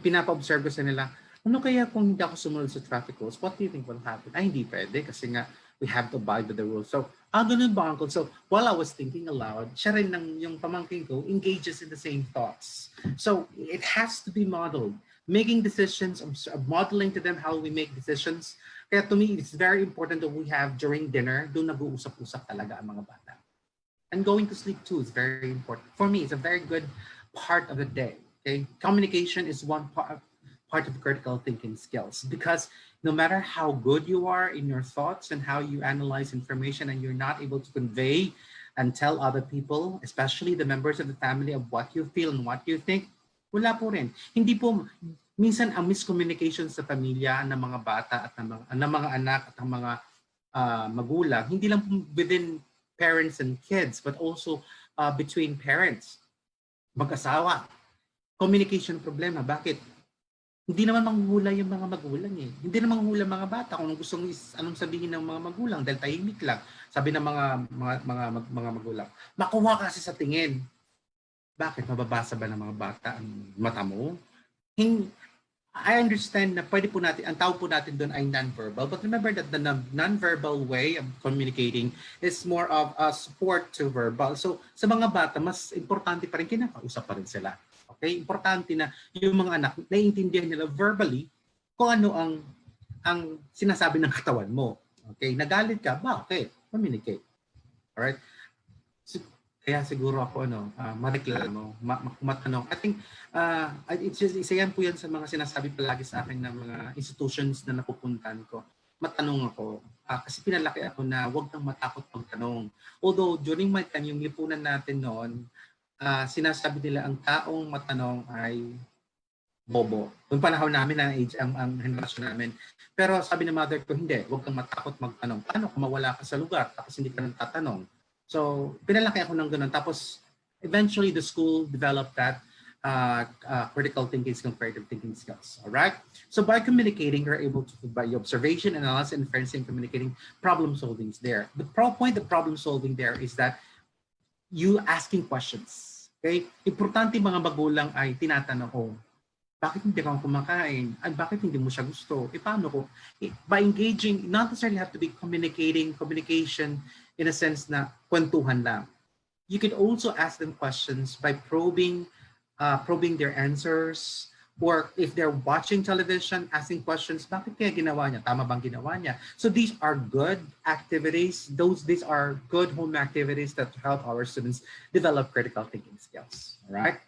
pinapa-observe ko sa nila, ano kaya kung hindi ako sumunod sa traffic rules? What do you think will happen? Ay, hindi pwede kasi nga we have to abide by the rules. So, ganun ba, Uncle? So, while I was thinking aloud, siya rin yung pamangkin ko engages in the same thoughts. So, it has to be modeled. Making decisions, modeling to them how we make decisions. Kaya to me, it's very important that we have during dinner, doon nag-uusap-usap talaga ang mga bata. And going to sleep too is very important. For me, it's a very good part of the day. Okay, communication is one part of critical thinking skills, because no matter how good you are in your thoughts and how you analyze information, and you're not able to convey and tell other people, especially the members of the family, of what you feel and what you think, wala po rin. Hindi po, minsan ang miscommunication sa pamilya ng mga bata at ng mga anak at ng mga magulang, hindi lang within parents and kids, but also between parents, mag-asawa. Communication problema. Bakit? Hindi naman manghuhula yung mga magulang eh. Hindi naman manghuhula mga bata kung anong sabihin ng mga magulang dahil tahimik lang. Sabi ng mga magulang, makuha kasi sa tingin. Bakit? Mababasa ba ng mga bata ang mata mo? I understand na pwede po natin, ang tawag po natin doon ay non-verbal. But remember that the non-verbal way of communicating is more of a support to verbal. So sa mga bata, mas importante pa rin, kinakausap pa rin sila. Okay? Importante na yung mga anak, naiintindihan nila verbally kung ano ang sinasabi ng katawan mo. Okay? Nagalit ka ba? Okay. Communicate. Alright? So, kaya siguro ako mareklamo, matanong. I think it's just isa yan po yan sa mga sinasabi palagi sa akin ng mga institutions na napupuntahan ko. Matanong ako kasi pinalaki ako na huwag kang matakot magtanong. Although during my time, yung lipunan natin noon, sinasabi nila ang taong matanong ay bobo. Noong panahon namin ang henerasyon namin. Pero sabi ng mother ko, hindi, huwag kang matakot magtanong. Paano kung mawala ka sa lugar tapos hindi ka nang tatanong? So, pinalaki ako ng ganun. Tapos, eventually, the school developed that critical thinking, comparative thinking skills. All right? So, by communicating, you're able to, by observation, analysis, inferencing, communicating, problem solving is there. The point of problem solving there is that you asking questions. Okay? Importante mga magulang ay tinatanong ko, bakit hindi ka kumakain? At bakit hindi mo siya gusto? Paano ko? By engaging, not necessarily have to be communication in a sense na kwentuhan lang. You could also ask them questions by probing their answers, or if they're watching television, asking questions, bakit kaya ginawa niya? Tama bang ginawa niya? So these are good activities. These are good home activities that help our students develop critical thinking skills. All right?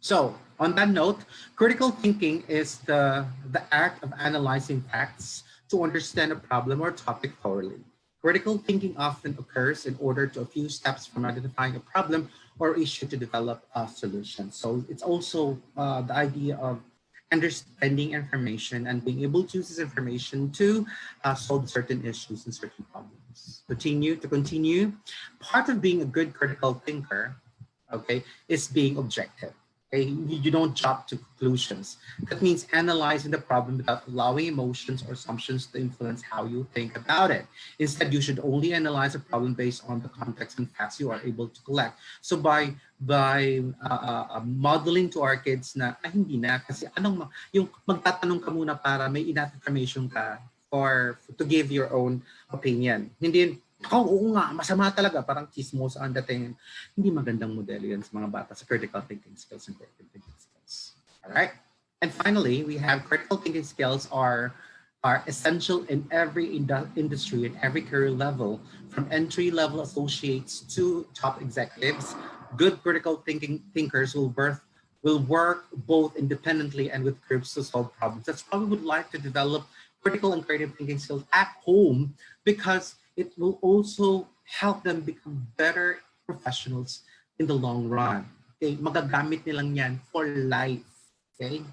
So, on that note, critical thinking is the act of analyzing facts to understand a problem or topic thoroughly. Critical thinking often occurs in order to a few steps from identifying a problem or issue to develop a solution. So it's also the idea of understanding information and being able to use this information to solve certain issues and certain problems. To continue, part of being a good critical thinker, okay, is being objective. Okay, you don't jump to conclusions. That means analyzing the problem without allowing emotions or assumptions to influence how you think about it. Instead, you should only analyze a problem based on the context and facts you are able to collect. So by modeling to our kids na hindi na kasi yung magtatanong ka muna para may enough information ka for to give your own opinion. Hindi oo nga, masama talaga, parang chismosa ang dating. Hindi magandang modelo yan sa mga bata sa critical thinking skills and creative thinking skills. All right? And finally, we have critical thinking skills are essential in every industry and every career level, from entry-level associates to top executives. Good critical thinkers will work both independently and with groups to solve problems. That's why we would like to develop critical and creative thinking skills at home, because it will also help them become better professionals in the long run. Okay, magagamit nilang yan for life. Okay.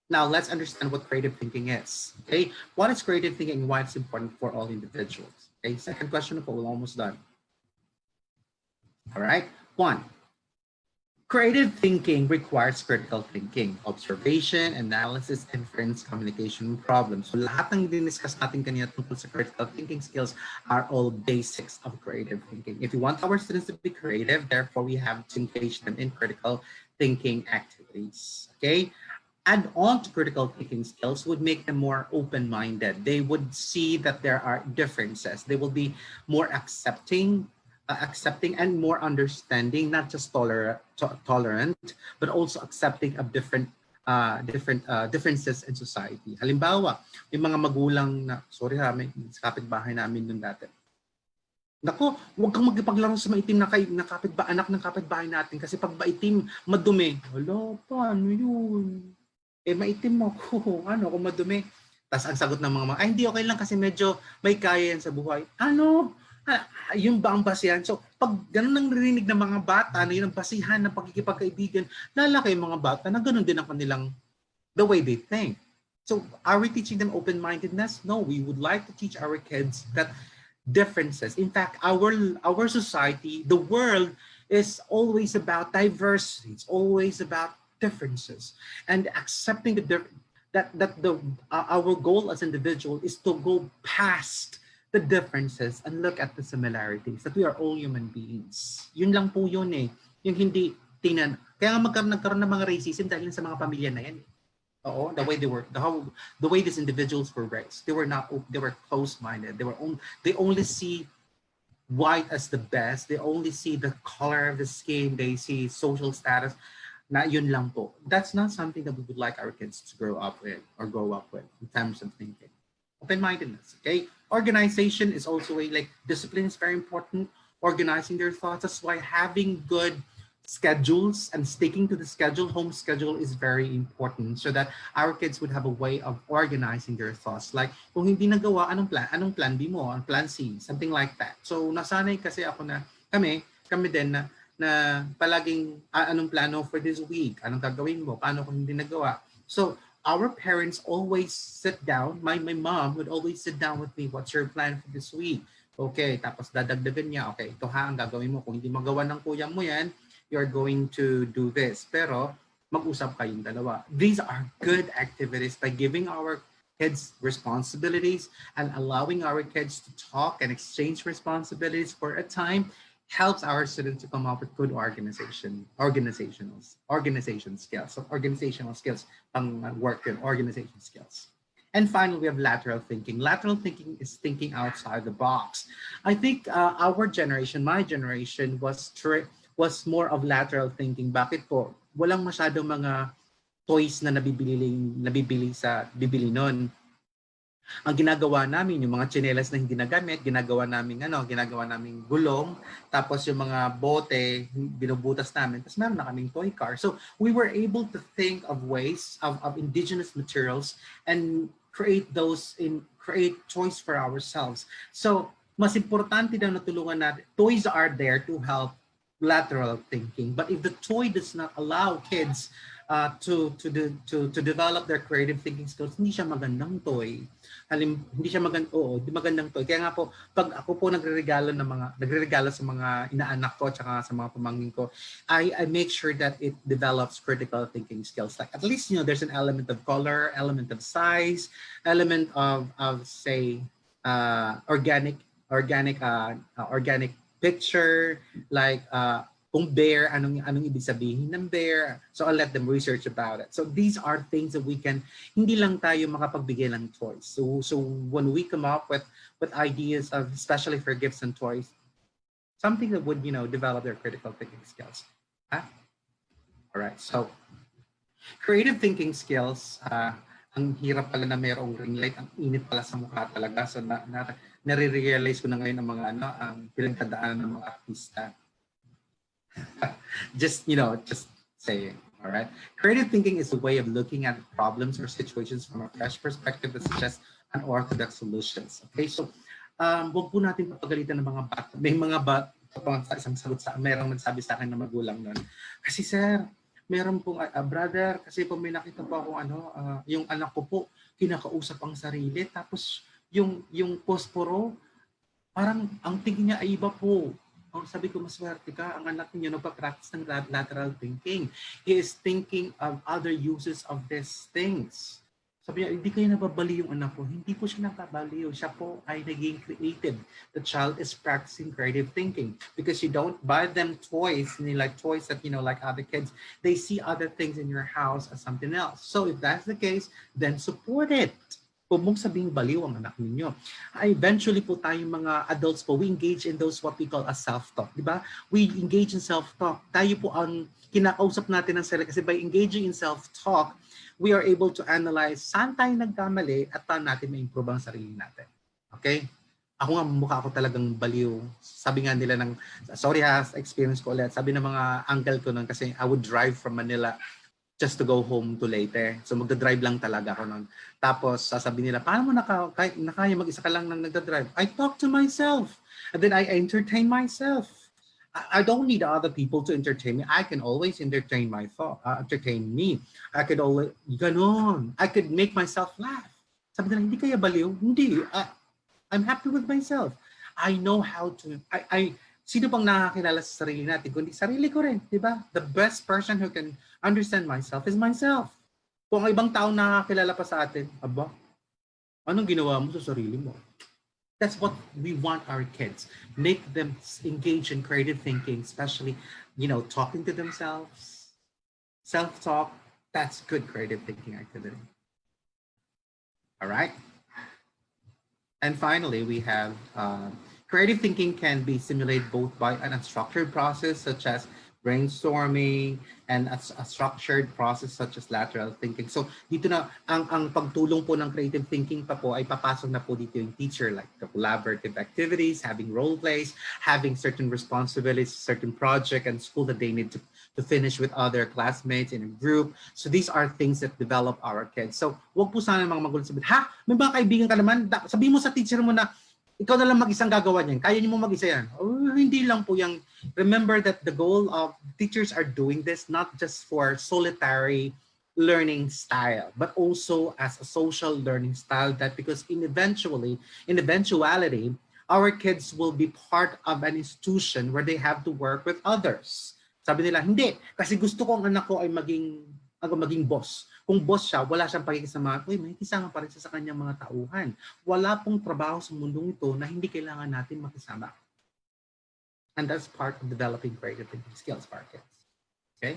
Now let's understand what creative thinking is. Okay, what is creative thinking and why it's important for all individuals? Okay, second question, we're almost done. All right, one. Creative thinking requires critical thinking, observation, analysis, inference, communication, problems. So lahat ng diniscuss natin kanina tungkol sa critical thinking skills are all basics of creative thinking. If we want our students to be creative, therefore we have to engage them in critical thinking activities. Okay? Add on to critical thinking skills would make them more open-minded. They would see that there are differences. They will be more accepting and more understanding, not just tolerant, but also accepting of differences in society. Halimbawa, may mga magulang na, sorry ha, may kapitbahay namin nung dati. Nako, huwag kang magpaglaro sa maitim na anak ng kapitbahay natin kasi pag maitim, madumi. Hala, paano yun? Maitim ako, kung madumi. Tapos ang sagot ng mga hindi okay lang kasi medyo may kaya yan sa buhay. Ano? Yung ba ang basihan? So, pag ganun ang narinig ng mga bata, na yun ang basihan ng pagkikipagkaibigan, lalaki yung mga bata na ganun din ang kanilang, the way they think. So, are we teaching them open-mindedness? No, we would like to teach our kids that differences. In fact, our society, the world, is always about diversity. It's always about differences. And accepting our goal as individual is to go past the differences and look at the similarities, that we are all human beings. Yun lang po yun eh. Yung hindi tingnan. Kaya nga nagkaroon ng mga racism dahil sa mga pamilya na yan. Oo, the way these individuals were raised. They were close-minded. They only see white as the best. They only see the color of the skin. They see social status. Na yun lang po. That's not something that we would like our kids to grow up with in terms of thinking. Open-mindedness, okay? Organization is also discipline is very important. Organizing their thoughts. That's why having good schedules and sticking to the home schedule is very important, so that our kids would have a way of organizing their thoughts. Like, kung hindi nagawa, anong plan B mo? Ang plan C? Something like that. So, nasanay kasi ako na kami din na palaging anong plano for this week? Anong gagawin mo? Paano kung hindi nagawa? So, our parents always sit down. My mom would always sit down with me. What's your plan for this week? Okay, tapos dadagdagan niya. Okay, ito ha ang gagawin mo. Kung hindi magawa ng kuya mo yan, you're going to do this. Pero mag-usap kayong dalawa. These are good activities by giving our kids responsibilities and allowing our kids to talk and exchange responsibilities for a time. Helps our students to come up with good organizational skills, work and organization skills. And finally, we have lateral thinking. Lateral thinking is thinking outside the box. I think our generation, my generation, was more of lateral thinking. Bakit po? Walang masyadong mga toys na nabibili noon. Ang ginagawa namin, yung mga tsinelas na hindi nagamit, ginagawa namin gulong, tapos yung mga bote, binubutas namin, tapos meron na kaming toy car. So we were able to think of ways of indigenous materials and create choice for ourselves. So mas importante daw na tulungan natin. Toys are there to help lateral thinking, but if the toy does not allow kids to develop their creative thinking skills. Hindi siya magandang toy. Hindi siya di magandang toy. Kaya nga po, pag ako po nagre-regalo sa mga inaanak ko at sa mga pamangkin ko, I make sure that it develops critical thinking skills. Like at least, there's an element of color, element of size, element of say, organic picture, like kung bear, anong ibig sabihin ng bear. So I'll let them research about it. So these are things that we can, hindi lang tayo makapagbigay ng toys. So when we come up with ideas of, especially for gifts and toys, something that would, develop their critical thinking skills. Huh? All right. So creative thinking skills, ang hirap pala na mayroong ring light, ang init pala sa mukha talaga. So nare-realize ko na ngayon ang pinagdadaanan ng mga artista. just saying. All right. Creative thinking is a way of looking at problems or situations from a fresh perspective that suggests unorthodox solutions. Okay, so wag po natin papagalitan ng mga bata. May mga bata, isang sagot merong nagsabi sa akin na magulang nun. Kasi sir, meron pong brother, kasi po may nakita po ako yung anak ko po kinakausap ang sarili, tapos yung posporo, parang ang tingin niya ay iba po. Sabi ko, maswerte ka, ang anak niyo nagpa-practice ng lateral thinking. He is thinking of other uses of these things. Sabi niya, hindi kayo nababali yung anak ko. Hindi po siya nakabaliw. Siya po ay naging creative. The child is practicing creative thinking because you don't buy them toys, like toys that, like other kids. They see other things in your house as something else. So if that's the case, then support it. Huwag mong sabihing baliw ang anak ninyo. Eventually po tayong mga adults po, we engage in those what we call a self-talk. Di ba? We engage in self-talk. Tayo po ang kinakausap natin ng sarili kasi by engaging in self-talk, we are able to analyze saan tayo nagkamali at paano natin ma-improve ang sarili natin. Okay? Ako nga, mukha ako talagang baliw. Sabi nga nila sorry ha, experience ko ulit. Sabi ng mga uncle ko nun kasi I would drive from Manila just to go home to later. So magdadrive lang talaga ako nun. Tapos sasabihin nila, paano mo nakaya mag-isa ka lang nang nagdadrive? I talk to myself. And then I entertain myself. I don't need other people to entertain me. I can always entertain entertain me. I could always, ganon. I could make myself laugh. Sabi nila, hindi kaya baliw? Hindi. I'm happy with myself. I know how to, sino bang nakakilala sa sarili natin? Kundi sarili ko rin, di ba? The best person who can understand myself is myself. Kung ang ibang tao nakakilala pa sa atin, aba, anong ginawa mo sa sarili mo? That's what we want our kids. Make them engage in creative thinking, especially, talking to themselves. Self-talk, that's good creative thinking activity. All right? And finally, we have creative thinking can be stimulated both by an unstructured process such as brainstorming and a structured process such as lateral thinking. So dito na ang pagtulong po ng creative thinking pa po ay papasok na po dito yung teacher, like the collaborative activities, having role plays, having certain responsibilities, certain project and school that they need to finish with other classmates in a group. So these are things that develop our kids. So wag po sana mga magulang sabihin, ha? May mga kaibigan ka naman, sabihin mo sa teacher mo na ikaw na lang mag-isang gagawa niyan. Kaya niyo mo mag-isa yan. Hindi lang po yung, remember that the goal of teachers are doing this not just for solitary learning style, but also as a social learning style that because in eventuality, our kids will be part of an institution where they have to work with others. Sabi nila, hindi. Kasi gusto ko ang anak ko ay maging boss. Kung boss siya, wala siyang pakikisama, may kisama pa rin siya sa kanyang mga tauhan. Wala pong trabaho sa mundong ito na hindi kailangan natin makisama. And that's part of developing creative thinking skills for our kids. Okay?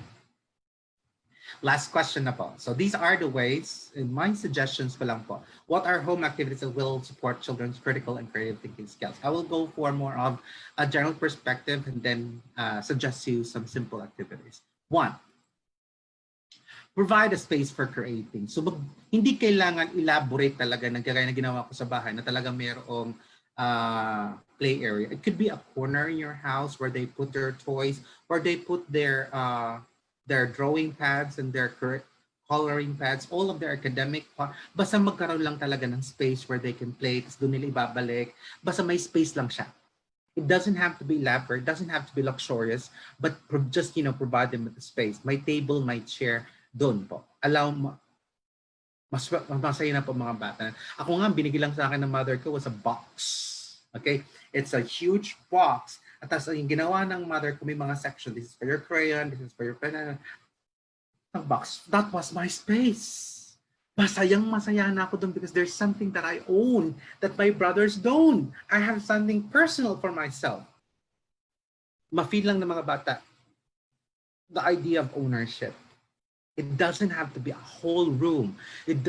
Last question na po. So these are the ways, and my suggestions pa lang po. What are home activities that will support children's critical and creative thinking skills? I will go for more of a general perspective and then suggest you some simple activities. 1, provide a space for creating. So hindi kailangan elaborate talaga ng kagaya na ginawa ko sa bahay na talaga mayroong play area. It could be a corner in your house where they put their toys, where they put their drawing pads and their coloring pads, all of their academic part. Basta magkaroon lang talaga ng space where they can play, tapos doon nila ibabalik. Basta may space lang siya. It doesn't have to be elaborate, doesn't have to be luxurious, but just, provide them with the space. My table, my chair, Doon po. Mas masaya na po mga bata. Ako nga, binigay lang sa akin ng mother ko was a box. Okay? It's a huge box. At tapos yung ginawa ng mother ko, may mga section. This is for your crayon, this is for your pen. Ang box. That was my space. Masayang masaya na ako doon because there's something that I own that my brothers don't. I have something personal for myself. Ma-feel lang ng mga bata the idea of ownership. It doesn't have to be a whole room. It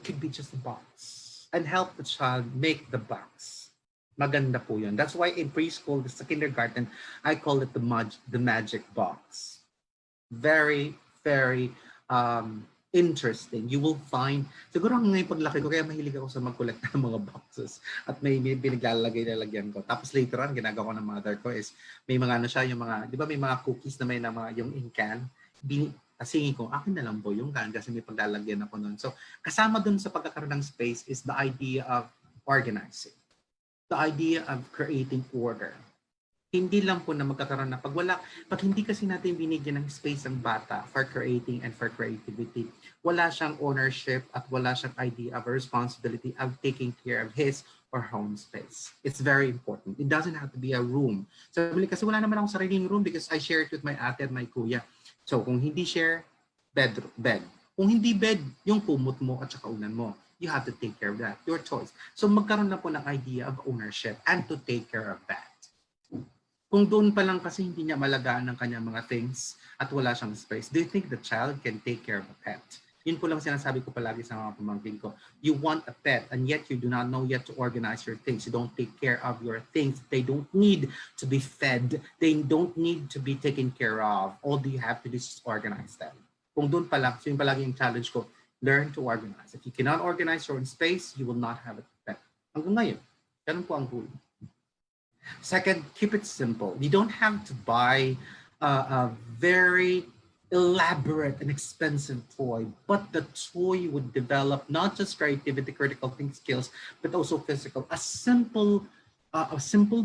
could be just a box. And help the child make the box. Maganda po yun. That's why in preschool, sa kindergarten, I call it the magic box. Very, very interesting. You will find, siguro ngayon paglaki ko, kaya mahilig ako sa mag-collect ng mga boxes at may biniglalagay-lalagyan ko. Tapos later on, ginagawa ko ng mother ko is, may mga ano siya, yung mga, di ba may mga cookies na may na mga, yung in can, kasingin ko, akin na lang po yung can kasi may paglalagyan ako nun. So, kasama dun sa pagkakaroon ng space is the idea of organizing. The idea of creating order. Hindi lang po na magkakaroon na pag hindi kasi natin binigyan ng space ang bata for creating and for creativity, wala siyang ownership at wala siyang idea of a responsibility of taking care of his or her own space. It's very important. It doesn't have to be a room. So, kasi wala naman akong sariling room because I share it with my ate and my kuya. So, kung hindi share, bed. Kung hindi bed, yung kumot mo at saka unan mo. You have to take care of that. Your choice. So, magkaroon na po ng idea of ownership and to take care of that. Kung doon pa lang kasi hindi niya malagaan ng kanyang mga things at wala siyang space, do you think the child can take care of a pet? Yun po lang sinasabi ko palagi sa mga pamangkin ko. You want a pet and yet you do not know yet to organize your things. You don't take care of your things. They don't need to be fed. They don't need to be taken care of. All you have to do is organize them. Kung doon pa lang, so yun palagi yung challenge ko, learn to organize. If you cannot organize your own space, you will not have a pet. Hanggang ngayon, ganun po ang huli. Second, keep it simple. You don't have to buy a very elaborate and expensive toy, but the toy would develop not just creativity, critical thinking skills, but also physical. A simple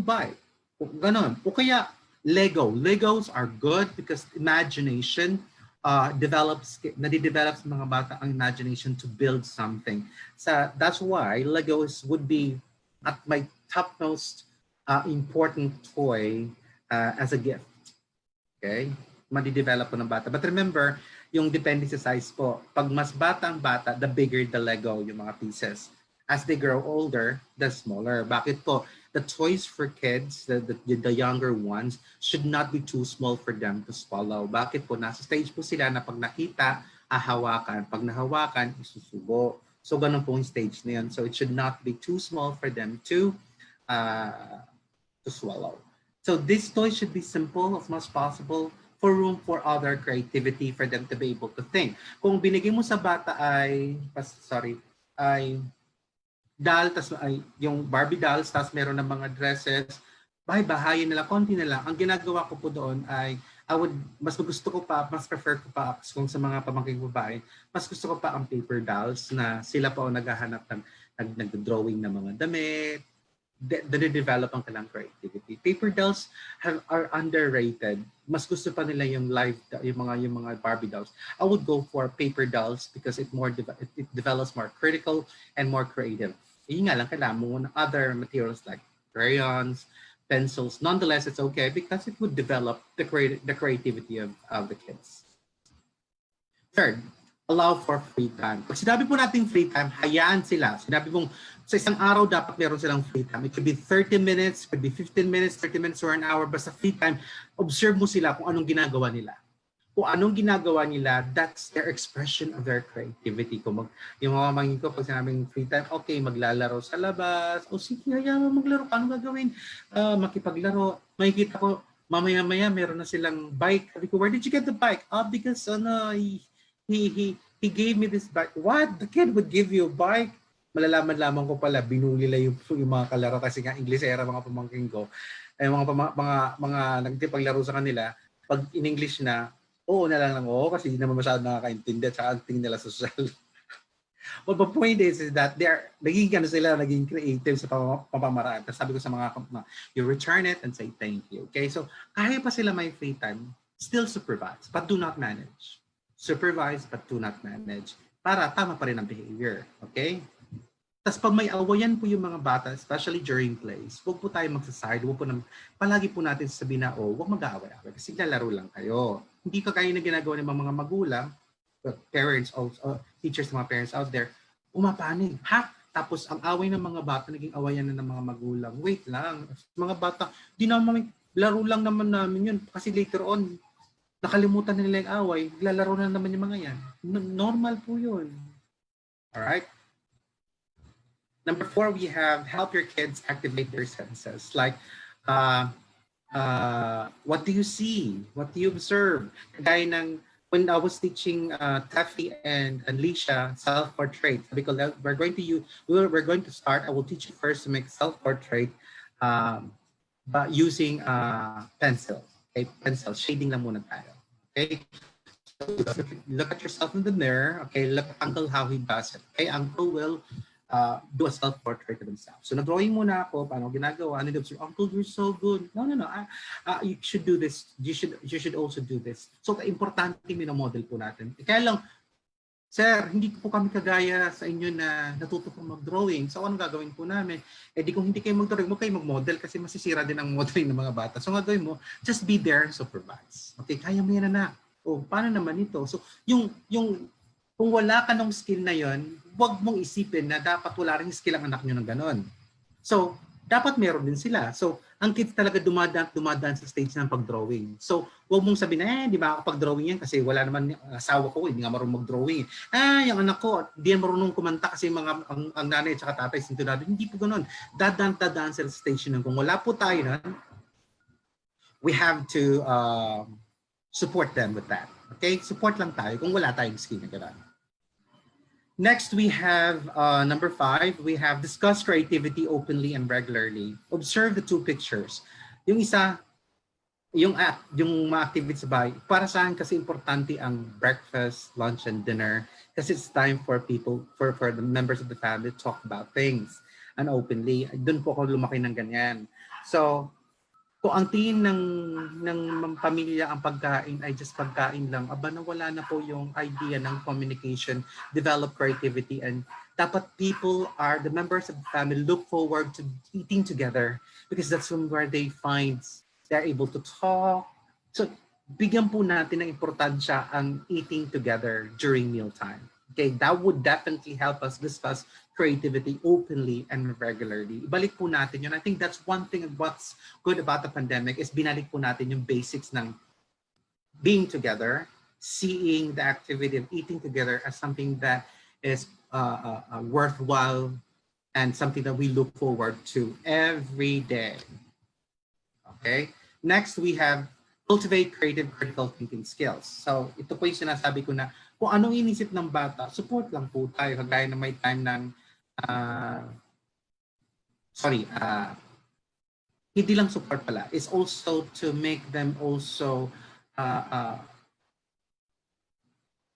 bike. Ganon. O kaya Lego. Legos are good because imagination nadidevelop sa mga bata ang imagination to build something. So that's why Legos would be at my topmost important toy as a gift. Okay? Madidevelop po ng bata. But remember, yung depende sa size po. Pag mas bata ang bata, the bigger the Lego, yung mga pieces. As they grow older, the smaller. Bakit po? The toys for kids, the younger ones, should not be too small for them to swallow. Bakit po? Nasa stage po sila na pag nakita, hawakan. Pag nahawakan, isusubo. So, ganun po yung stage na yun. So, it should not be too small for them to swallow. So this toy should be simple as much as possible for room for other creativity for them to be able to think. Kung binigay mo sa bata ay doll, tas ay yung Barbie dolls, tas meron ng mga dresses, bahayin nila, konti na lang. Ang ginagawa ko po doon ay mas prefer ko pa kung sa mga pamangking babae, mas gusto ko pa ang paper dolls na sila pa o naghahanap ng nag-drawing ng mga damit, develop ang kanilang creativity. Paper dolls are underrated. Mas gusto pa nila yung yung mga Barbie dolls. I would go for paper dolls because it develops more critical and more creative. Yun nga lang, kailangan mo ng other materials like crayons, pencils. Nonetheless, it's okay because it would develop the creativity of the kids. Third, allow for free time. Pag sinabi po natin free time, hayaan sila. Sinabi pong sa isang araw dapat meron silang free time. It could be 30 minutes, could be 15 minutes, 30 minutes or an hour. Basta free time, observe mo sila kung anong ginagawa nila. Kung anong ginagawa nila, that's their expression of their creativity. Kung yung mga mangin ko, pag sinabing free time, okay, maglalaro sa labas. O sige, hayaan mo maglaro. Paano gagawin? Makipaglaro. Makikita ko, mamaya-maya meron na silang bike. Sabi ko, where did you get the bike? Because he gave me this bike. What? The kid would give you a bike? Malalaman-laman ko pala, binuli lang yung mga kalaro kasi nga Inglesera mga pamangkin ko. Ay mga nagtipaglaro sa kanila, pag in English na, oo na lang oo kasi hindi naman masyado nakakaintindi at saka ang tingin nila social. But the point is that naging creative sa pamamaraan. Tapos sabi ko sa mga, you return it and say thank you. Okay, so kaya pa sila may free time, still supervise, but do not manage. Supervise but do not manage. Para tama pa rin ang behavior. Okay? Tapos pag may awayan po yung mga bata, especially during plays, huwag po tayo magsaside. Huwag po palagi po natin sabihin na, huwag mag-aaway-away kasi lalaro lang kayo. Hindi ka kaya na ginagawa ng mga magulang, parents, also, teachers, mga parents out there, umapanig. Ha? Tapos ang away ng mga bata, naging awayan na ng mga magulang. Wait lang. Mga bata, di naman, laro lang naman namin yun. Kasi later on, nakalimutan na nila yung away, lalaro na naman yung mga yan. Normal po yun. Alright? Number 4, we have help your kids activate their senses. Like, what do you see? What do you observe? Kagaya ng, when I was teaching Taffy and Alicia self-portrait, because we're going to start. I will teach you first to make self-portrait but using pencil. Okay, pencil shading lang muna tayo. Okay, so look at yourself in the mirror. Okay, look at Uncle how he does it. Okay, Uncle will do a self-portrait of themselves. So nag-drawing muna ako, paano ginagawa, and observe, Uncle, you're so good. No, you should do this. You should also do this. So importante minomodel po natin. Kaya lang, sir, hindi po kami kagaya sa inyo na natuto po mag-drawing. So ano gagawin po namin? Di kung hindi kayo mag-drawing, mo kayo mag-model kasi masisira din ang modeling ng mga bata. So ang gagawin mo, just be there and supervise. Okay, kaya mo yan, anak. O paano naman ito? So yung kung wala ka ng skill na yon, huwag mong isipin na dapat wala rin skill ang anak nyo ng ganon. So, dapat meron din sila. So, ang kids talaga dumadaan sa stage ng pag-drawing. So, huwag mong sabihin, di ba ako pag-drawing yan kasi wala naman asawa ko, hindi nga marunong mag-drawing. Yung anak ko, di yan marunong kumanta kasi ang nanay at tatay sintunado. Hindi po ganon. Dadaan sa stage nun. Kung wala po tayo na, we have to support them with that. Okay? Support lang tayo kung wala tayong skill na gano'n. Next, we have number 5. We have discuss creativity openly and regularly. Observe the 2 pictures. Yung isa, yung mga activities sa bahay. Para sa akin kasi importante ang breakfast, lunch, and dinner kasi it's time for people, for the members of the family to talk about things and openly. Doon po ako lumaki ng ganyan. So, kung ang tingin ng pamilya ang pagkain ay just pagkain lang, nawala na po yung idea ng communication, develop creativity, and dapat the members of the family look forward to eating together because that's where they're able to talk. So, bigyan po natin ng importansya ang eating together during mealtime. Okay, that would definitely help us discuss creativity openly and regularly. Ibalik po natin yun. I think that's one thing of what's good about the pandemic is binalik po natin yung basics ng being together, seeing the activity of eating together as something that is worthwhile and something that we look forward to every day. Okay? Next, we have cultivate creative critical thinking skills. So, ito po yung sinasabi ko na kung anong inisip ng bata, support lang po tayo. Kagaya na may time ng hindi lang support pala. It's also to make them also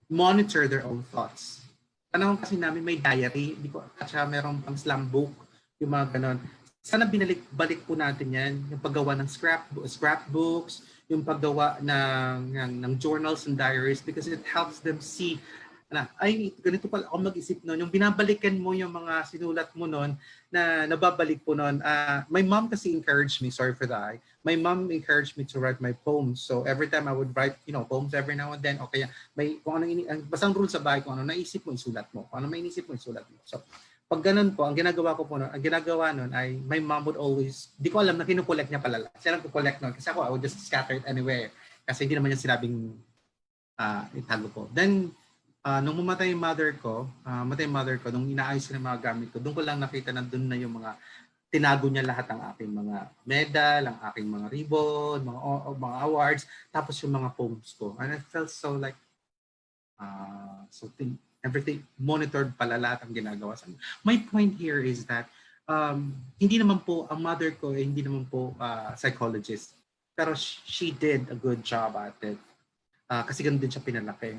monitor their own thoughts. Panahon kasi namin may diary, at saka merong pang slam book, yung mga ganon. Sana binalik-balik po natin yan, yung paggawa ng scrapbooks, yung paggawa ng journals and diaries because it helps them see ay, ganito pala ako mag-isip noon. Yung binabalikan mo yung mga sinulat mo noon na nababalik po noon. My mom kasi encouraged me, sorry for that. My mom encouraged me to write my poems. So every time I would write, poems every now and then, okay, kung ano basang rule sa bahay, kung ano naisip mo, isulat mo. Kung ano may inisip mo, isulat mo. So pag ganun po, ang ginagawa noon ay my mom would always, di ko alam na kinukolect niya pala. Siya lang kukolect noon. Kasi ako, I would just scatter it anywhere. Kasi hindi naman niya sinabing itago ko. Then, nung mamatay yung mother ko, nung inaayos ko ng mga gamit ko, doon ko lang nakita na doon na yung mga, tinago niya lahat ng aking mga medal, ang aking mga ribbon, mga awards, tapos yung mga poems ko. And I felt so like, everything, monitored pala lahat ang ginagawa sa akin. My point here is that, hindi naman po, ang mother ko, hindi naman po psychologist, pero she did a good job at it. Kasi ganun din siya pinalaki.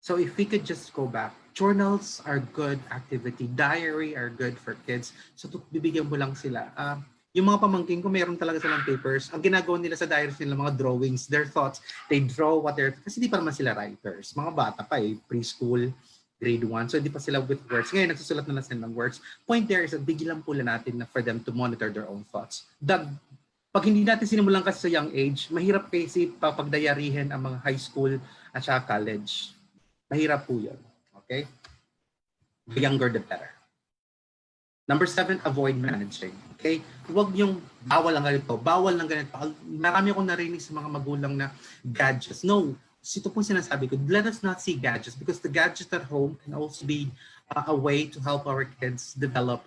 So if we could just go back, journals are good activity, diary are good for kids. So bibigyan mo lang sila. Yung mga pamangkin ko, meron talaga silang papers. Ang ginagawa nila sa diaries nila, mga drawings, their thoughts, they draw what they're, kasi di pa naman sila writers. Mga bata pa preschool, grade 1. So, hindi pa sila with words. Ngayon, nagsusulat na lang sila ng words. Point there is that bigilan po natin na for them to monitor their own thoughts. Pag hindi natin sinimulan kasi sa young age, mahirap kasi pagdayarihin ang mga high school at saka college. Mahirap po yun. Okay? The younger, the better. Number 7, avoid managing. Okay? Huwag yung bawal lang ganito, bawal lang ganito. Marami akong narinig sa mga magulang na gadgets. No, ito po sinasabi ko, let us not see gadgets because the gadgets at home can also be a way to help our kids develop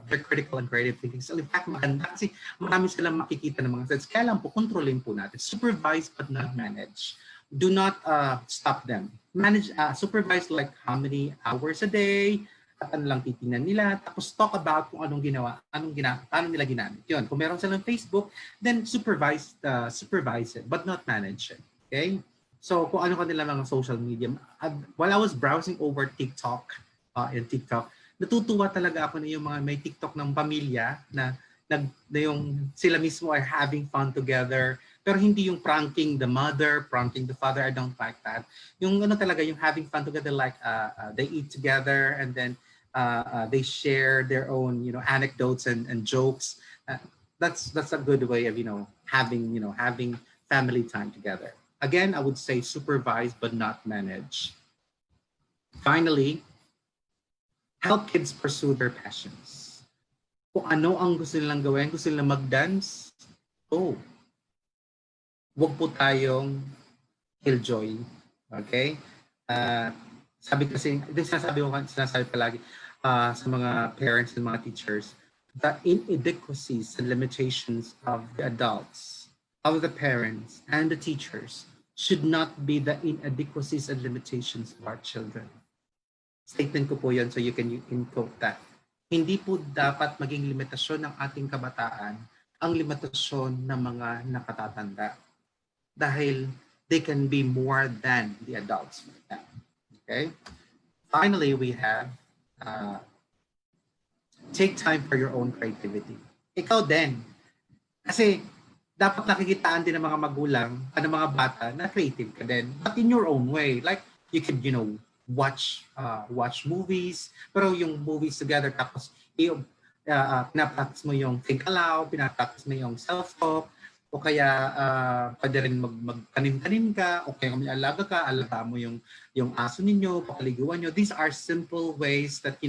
their critical and creative thinking. So in fact, maganda kasi marami silang makikita ng mga sets. Kaya lang po, controlling po natin. Supervise but not manage. Do not stop them. Manage, supervise like how many hours a day, at ano lang titingnan nila, tapos talk about kung anong ginawa, paano nila ginamit. Yun, kung meron silang Facebook, then supervise it, but not manage it. Okay? So, kung ano kanila mga social media. While I was browsing over TikTok, natutuwa talaga ako na yung mga may TikTok ng pamilya na yung sila mismo are having fun together, pero hindi yung pranking the mother, pranking the father. I don't like that. Yung ano talaga, yung having fun together, like they eat together and then they share their own, anecdotes and jokes. That's a good way of, having family time together. Again, I would say supervise but not manage. Finally, help kids pursue their passions. Kung ano ang gusto nilang gawin, gusto nilang mag-dance, wag po tayong killjoy. Okay? Sabi kasi, sinasabi palagi sa mga parents and mga teachers, the inadequacies and limitations of the adults, of the parents and the teachers should not be the inadequacies and limitations of our children. Statement ko po yun, so you can quote that. Hindi po dapat maging limitasyon ng ating kabataan ang limitasyon ng mga nakatatanda. Dahil they can be more than the adults. Okay? Finally, we have take time for your own creativity. Ikaw din. Kasi dapat nakikitaan din ng mga magulang, ng mga bata, na creative ka din. But in your own way. Like, you could, watch movies, pero yung movies together, tapos pinapractice mo yung think aloud, pinapractice mo yung self-talk, o kaya pwede rin magtanim-tanim ka, o kaya kung may alaga ka, alaga mo yung aso ninyo, pakaliguan nyo. These are simple ways that,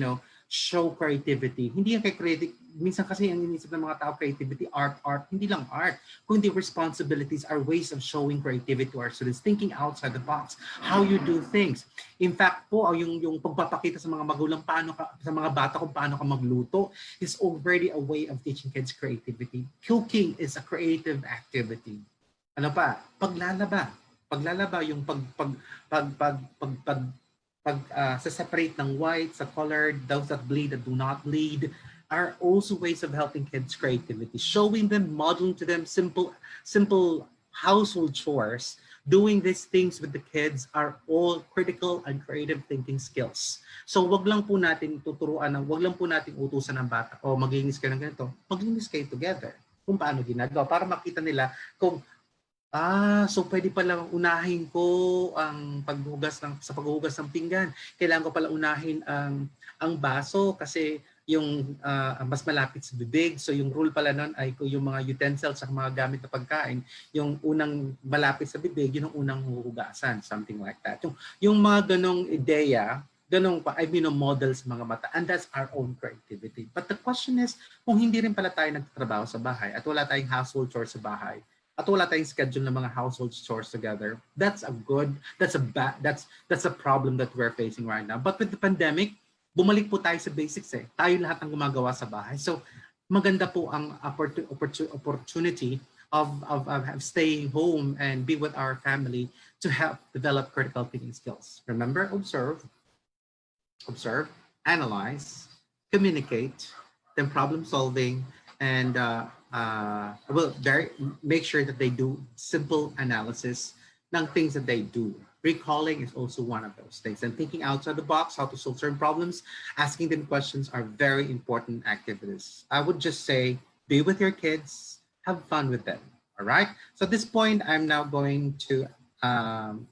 show creativity. Hindi yan kay creative. Minsan kasi ang inisip ng mga tao, creativity, art. Hindi lang art. Kundi responsibilities are ways of showing creativity to our students, thinking outside the box, how you do things. In fact po, yung pagpapakita sa mga magulang, sa mga bata kung paano ka magluto is already a way of teaching kids creativity. Cooking is a creative activity. Ano pa? Paglalaba, yung separate ng white sa colored, those that bleed, that do not bleed, are also ways of helping kids' creativity, showing them, modeling to them simple household chores. Doing these things with the kids are all critical and creative thinking skills. So wag lang po natin wag lang po natin utusan ng bata, maglinis kayo ng ganito, maglinis kayo together. Kung paano ginagawa, para makita nila kung so pwede pala unahin ko ang sa paghuhugas ng pinggan. Kailangan ko pala unahin ang baso kasi yung mas malapit sa bibig. So yung rule pala nun ay yung mga utensils sa mga gamit na pagkain, yung unang malapit sa bibig, yun ang unang huhugasan, something like that. Yung mga ganong ideya, ganong pa ay binomodel sa mga mata, and that's our own creativity. But the question is, kung hindi rin pala tayo nagtatrabaho sa bahay at wala tayong household chores sa bahay, at wala tayong schedule ng mga household chores together, that's a problem that we're facing right now. But with the pandemic, bumalik po tayo sa basics eh. Tayo lahat ang gumagawa sa bahay. So maganda po ang opportunity of staying home and be with our family to help develop critical thinking skills. Remember, observe, analyze, communicate, then problem solving, and make sure that they do simple analysis ng things that they do. Recalling is also one of those things. And thinking outside the box, how to solve certain problems, asking them questions are very important activities. I would just say, be with your kids, have fun with them. All right. So at this point, I'm now going to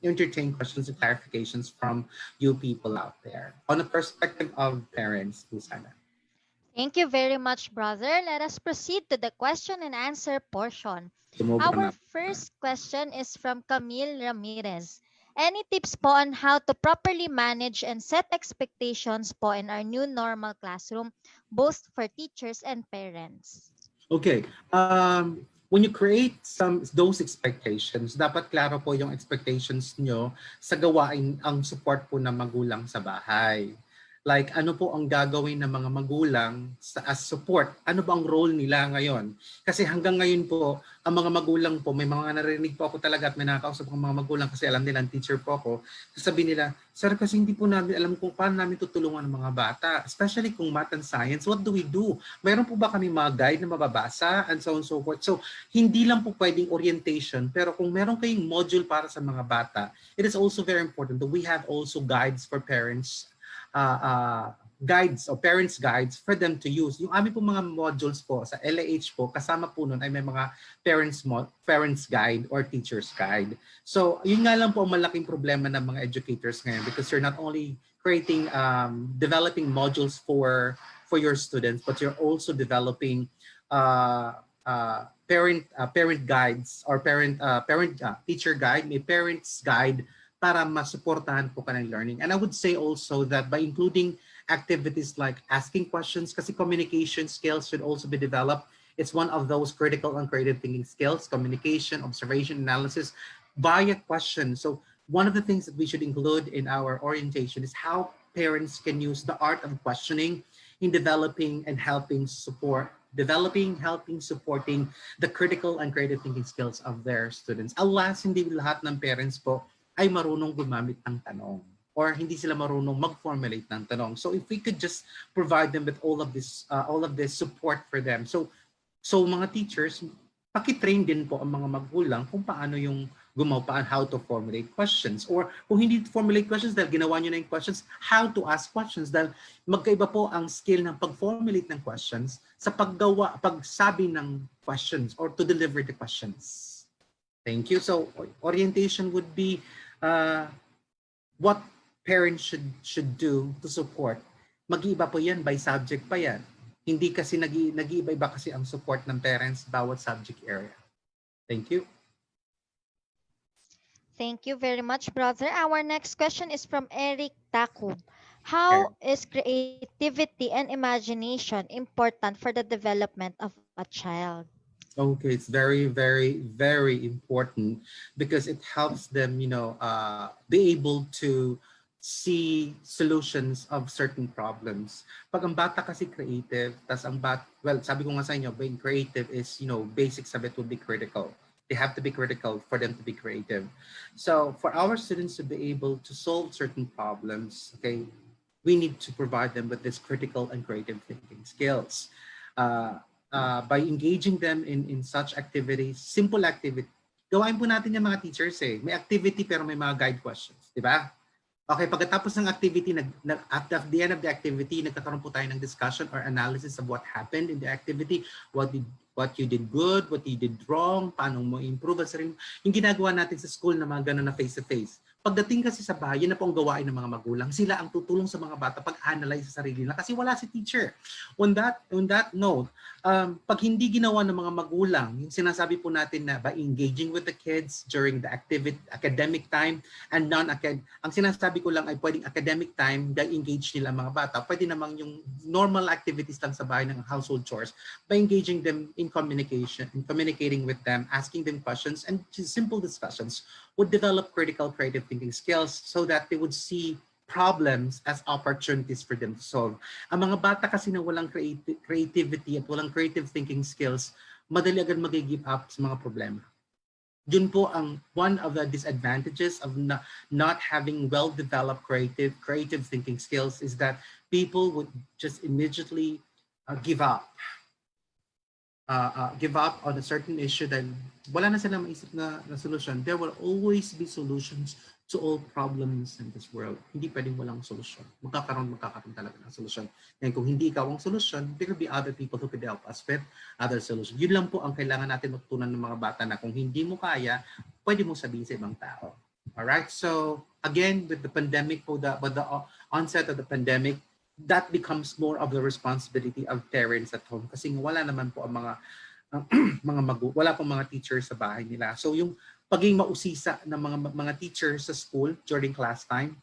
entertain questions and clarifications from you people out there on the perspective of parents, Susana. Thank you very much, brother. Let us proceed to the question and answer portion. Sumobra Our na. first question is from Camille Ramirez. Any tips po on how to properly manage and set expectations po in our new normal classroom, both for teachers and parents? Okay. When you create those expectations, dapat klaro po yung expectations nyo sa gawain ang support po ng magulang sa bahay. Like ano po ang gagawin ng mga magulang as support? Ano ba ang role nila ngayon? Kasi hanggang ngayon po, ang mga magulang po, may mga narinig po ako talaga at may nakakausap ng mga magulang kasi alam nila, teacher po ako. Sasabihin nila, sir, kasi hindi po namin alam kung paano namin tutulungan ng mga bata. Especially kung math and science, what do we do? Mayroon po ba kami mga guide na mababasa and so on and so forth? So, hindi lang po pwedeng orientation, pero kung meron kayong module para sa mga bata, it is also very important that we have also guides for parents, guides o parents guides for them to use. Yung aming po mga modules po sa LAH po, kasama po nun ay may mga parents guide or teachers guide. So, yun nga lang po ang malaking problema ng mga educators ngayon because you're not only creating, developing modules for your students, but you're also developing parent guides or teacher guide, may parents guide para masuportahan po kanilang learning. And I would say also that by including activities like asking questions, kasi communication skills should also be developed. It's one of those critical and creative thinking skills, communication, observation, analysis via questions. So one of the things that we should include in our orientation is how parents can use the art of questioning in developing and helping supporting the critical and creative thinking skills of their students. Alas, hindi lahat ng parents po ay marunong gumamit ng tanong or hindi sila marunong mag-formulate ng tanong. So if we could just provide them with all of this support for them. So mga teachers, pakitrain din po ang mga magulang kung paano yung how to formulate questions. Or kung hindi formulate questions dahil ginawa nyo na yung questions, how to ask questions dahil magkaiba po ang skill ng pag-formulate ng questions sa pagsabi ng questions or to deliver the questions. Thank you. So orientation would be what parents should do to support. Mag-iiba po yan by subject pa yan. Hindi kasi nag-iiba-iba kasi ang support ng parents bawat subject area. Thank you. Thank you very much, brother. Our next question is from Eric Takub. How is creativity and imagination important for the development of a child? Okay, it's very, very, very important because it helps them, be able to see solutions of certain problems. Pag ang bata kasi creative, sabi ko nga sa inyo, being creative is, basics of it would be critical. They have to be critical for them to be creative. So for our students to be able to solve certain problems, okay, we need to provide them with this critical and creative thinking skills. By engaging them in such activities, simple activity. Gawain po natin yung mga teachers May activity pero may mga guide questions. Di ba? Okay, pagkatapos ng activity, at the end of the activity, nagkakaroon po tayo ng discussion or analysis of what happened in the activity, what you did good, what you did wrong, paano mo improve. Yung ginagawa natin sa school na mga ganun na face-to-face. Pagdating kasi sa bahay, yun na po ang gawain ng mga magulang. Sila ang tutulong sa mga bata pag-analyze sa sarili nila kasi wala si teacher. On that note, pag hindi ginawa ng mga magulang, yung sinasabi po natin na by engaging with the kids during the academic time and ang sinasabi ko lang ay pwedeng academic time dahil engage nila ang mga bata. Pwede namang yung normal activities lang sa bahay ng household chores by engaging them in communication, in communicating with them, asking them questions, and just simple discussions would develop critical creative thinking skills so that they would see problems as opportunities for them to solve. Ang mga bata kasi na walang creativity at walang creative thinking skills, madali agad mag-give up sa mga problema. Yun po ang one of the disadvantages of not having well-developed creative thinking skills is that people would just immediately give up on a certain issue, then wala na silang maisip na solution. There will always be solutions to all problems in this world. Hindi pwedeng walang solusyon. Magkakaroon talaga ng solusyon. And kung hindi ikaw ang solusyon, there will be other people who could help us with other solutions. Yun lang po ang kailangan natin matutunan ng mga bata na kung hindi mo kaya, pwede mo sabihin sa ibang tao. Alright? So, again, with the pandemic, with the onset of the pandemic, that becomes more of the responsibility of parents at home kasi wala naman po ang mga wala pong mga teachers sa bahay nila. So yung pagiging mausisa ng mga teachers sa school during class time,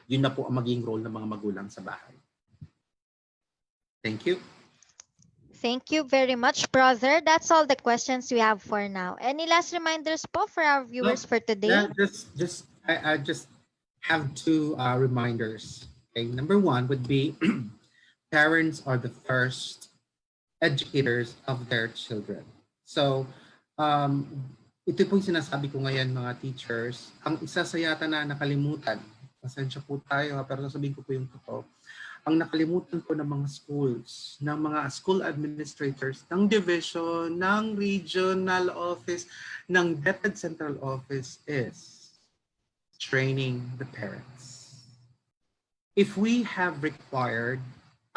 yun na po ang magiging role ng mga magulang sa bahay. Thank you. Thank you very much, brother. That's all the questions we have for now. Any last reminders po for our viewers for today? Yeah, I just have two reminders. Okay, number one would be parents are the first educators of their children. So, ito po yung sinasabi ko ngayon mga teachers, ang isa sa yata na nakalimutan, pasensya po tayo pero sasabihin ko po yung totoo, ang nakalimutan po ng mga schools, ng mga school administrators, ng division, ng regional office, ng DepEd Central Office is training the parents. If we have required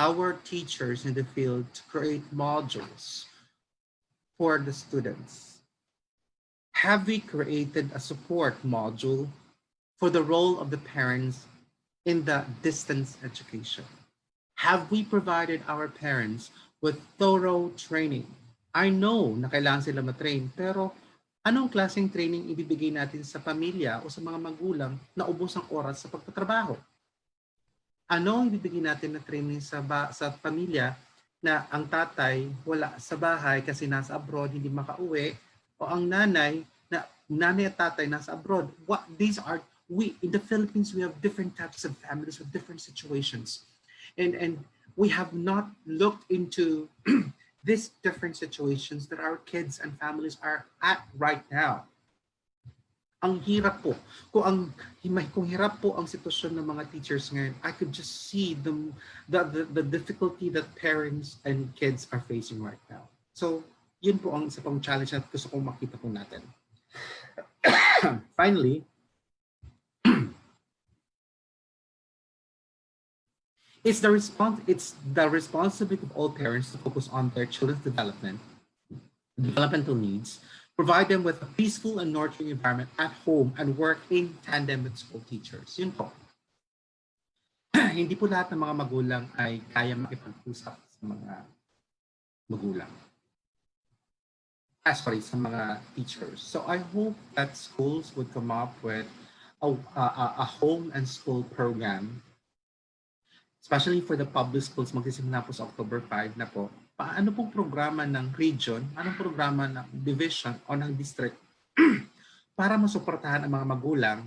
our teachers in the field to create modules for the students, have we created a support module for the role of the parents in the distance education? Have we provided our parents with thorough training? I know na kailangan sila matrain, pero anong klaseng training ibibigay natin sa pamilya o sa mga magulang na ubos ang oras sa pagtatrabaho? Ano ang ibibigay natin na training sa pamilya na ang tatay wala sa bahay kasi nasa abroad, hindi makauwi, o ang nanay at tatay nasa abroad? We in the Philippines, we have different types of families with different situations. And we have not looked into these different situations that our kids and families are at right now. Ang hirap po. Kung hirap po ang sitwasyon ng mga teachers ngayon, I could just see the difficulty that parents and kids are facing right now. So, yun po ang isa pang challenge na gusto kong makita po natin. Finally, it's the responsibility of all parents to focus on their children's developmental needs, provide them with a peaceful and nurturing environment at home, and work in tandem with school teachers. Yun po. Hindi po lahat ng mga magulang ay kaya makipag-usap sa mga magulang. Sa mga teachers. So I hope that schools would come up with a home and school program, especially for the public schools. Magsisimula po sa October 5 na po. Paano pong programa ng region, anong programa ng division o ng district para masuportahan ang mga magulang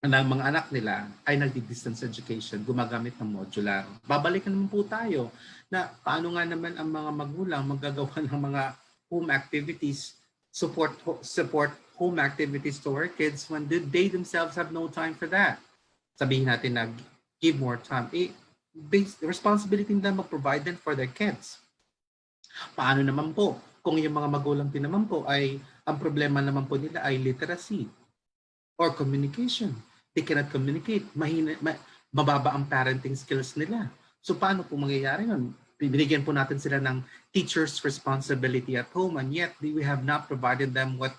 ng mga anak nila ay nagdi-distance education, gumagamit ng modular. Babalikan naman po tayo na paano nga naman ang mga magulang maggagawa ng mga home activities, support home activities to our kids when they themselves have no time for that. Sabihin natin na give more time. The responsibility nila mag-provide them for their kids. Paano naman po kung yung mga magulang din naman po ay ang problema naman po nila ay literacy or communication? They cannot communicate. Mababa ang parenting skills nila. So paano po mangyayari nun? Binigyan po natin sila ng teacher's responsibility at home, and yet we have not provided them with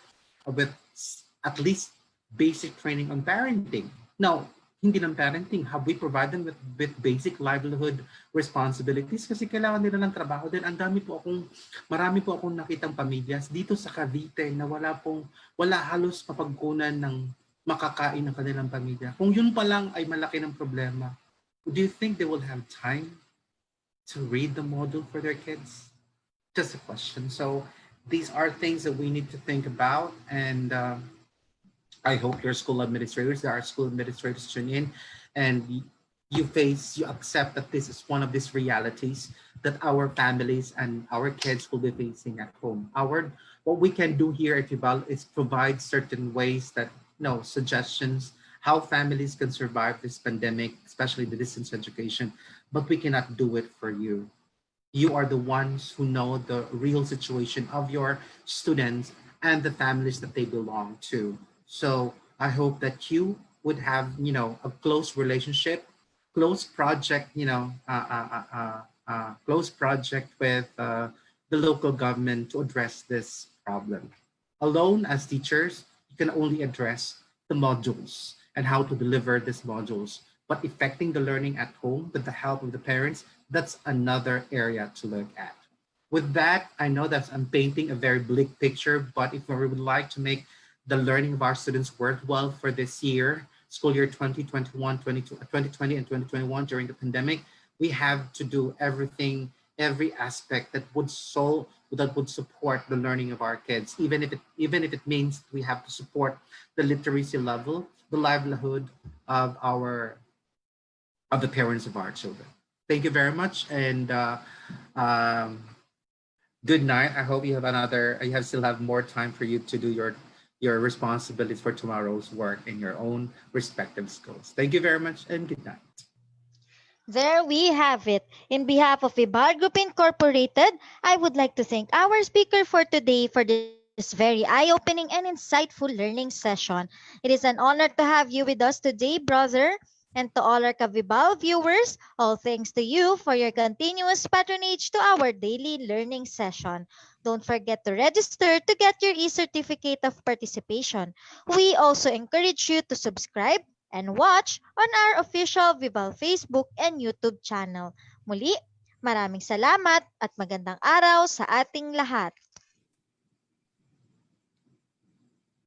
at least basic training on parenting. Now, hindi ng parenting, have we provided them with basic livelihood responsibilities? Kasi kailangan nila ng trabaho din. Marami po akong nakitang pamilyas dito sa Cavite na wala halos mapagkunan ng makakain ng kanilang pamilya. Kung yun pa lang ay malaki ng problema, do you think they will have time to read the module for their kids? Just a question. So these are things that we need to think about, and I hope your school administrators, there are school administrators tune in, and you accept that this is one of these realities that our families and our kids will be facing at home. What we can do here at Ibal is provide certain ways that, suggestions, how families can survive this pandemic, especially the distance education, but we cannot do it for you. You are the ones who know the real situation of your students and the families that they belong to. So I hope that you would have, a close relationship, close project, close project with the local government to address this problem. Alone as teachers, you can only address the modules and how to deliver these modules. But affecting the learning at home with the help of the parents, that's another area to look at. With that, I know that I'm painting a very bleak picture, but if we would like to make the learning of our students worthwhile for this year, school year 2021, 2020, and 2021 during the pandemic, we have to do everything, every aspect that would support the learning of our kids, even if it means we have to support the literacy level, the livelihood of our of the parents of our children. Thank you very much, and um, good night. I hope you have still have more time for you to do your responsibilities for tomorrow's work in your own respective schools. Thank you very much, and good night. There we have it. In behalf of Ibar Group Incorporated, I would like to thank our speaker for today for this very eye-opening and insightful learning session. It is an honor to have you with us today, brother. And to all our Kavibal viewers, all thanks to you for your continuous patronage to our daily learning session. Don't forget to register to get your e-certificate of participation. We also encourage you to subscribe and watch on our official Vival Facebook and YouTube channel. Muli, maraming salamat at magandang araw sa ating lahat.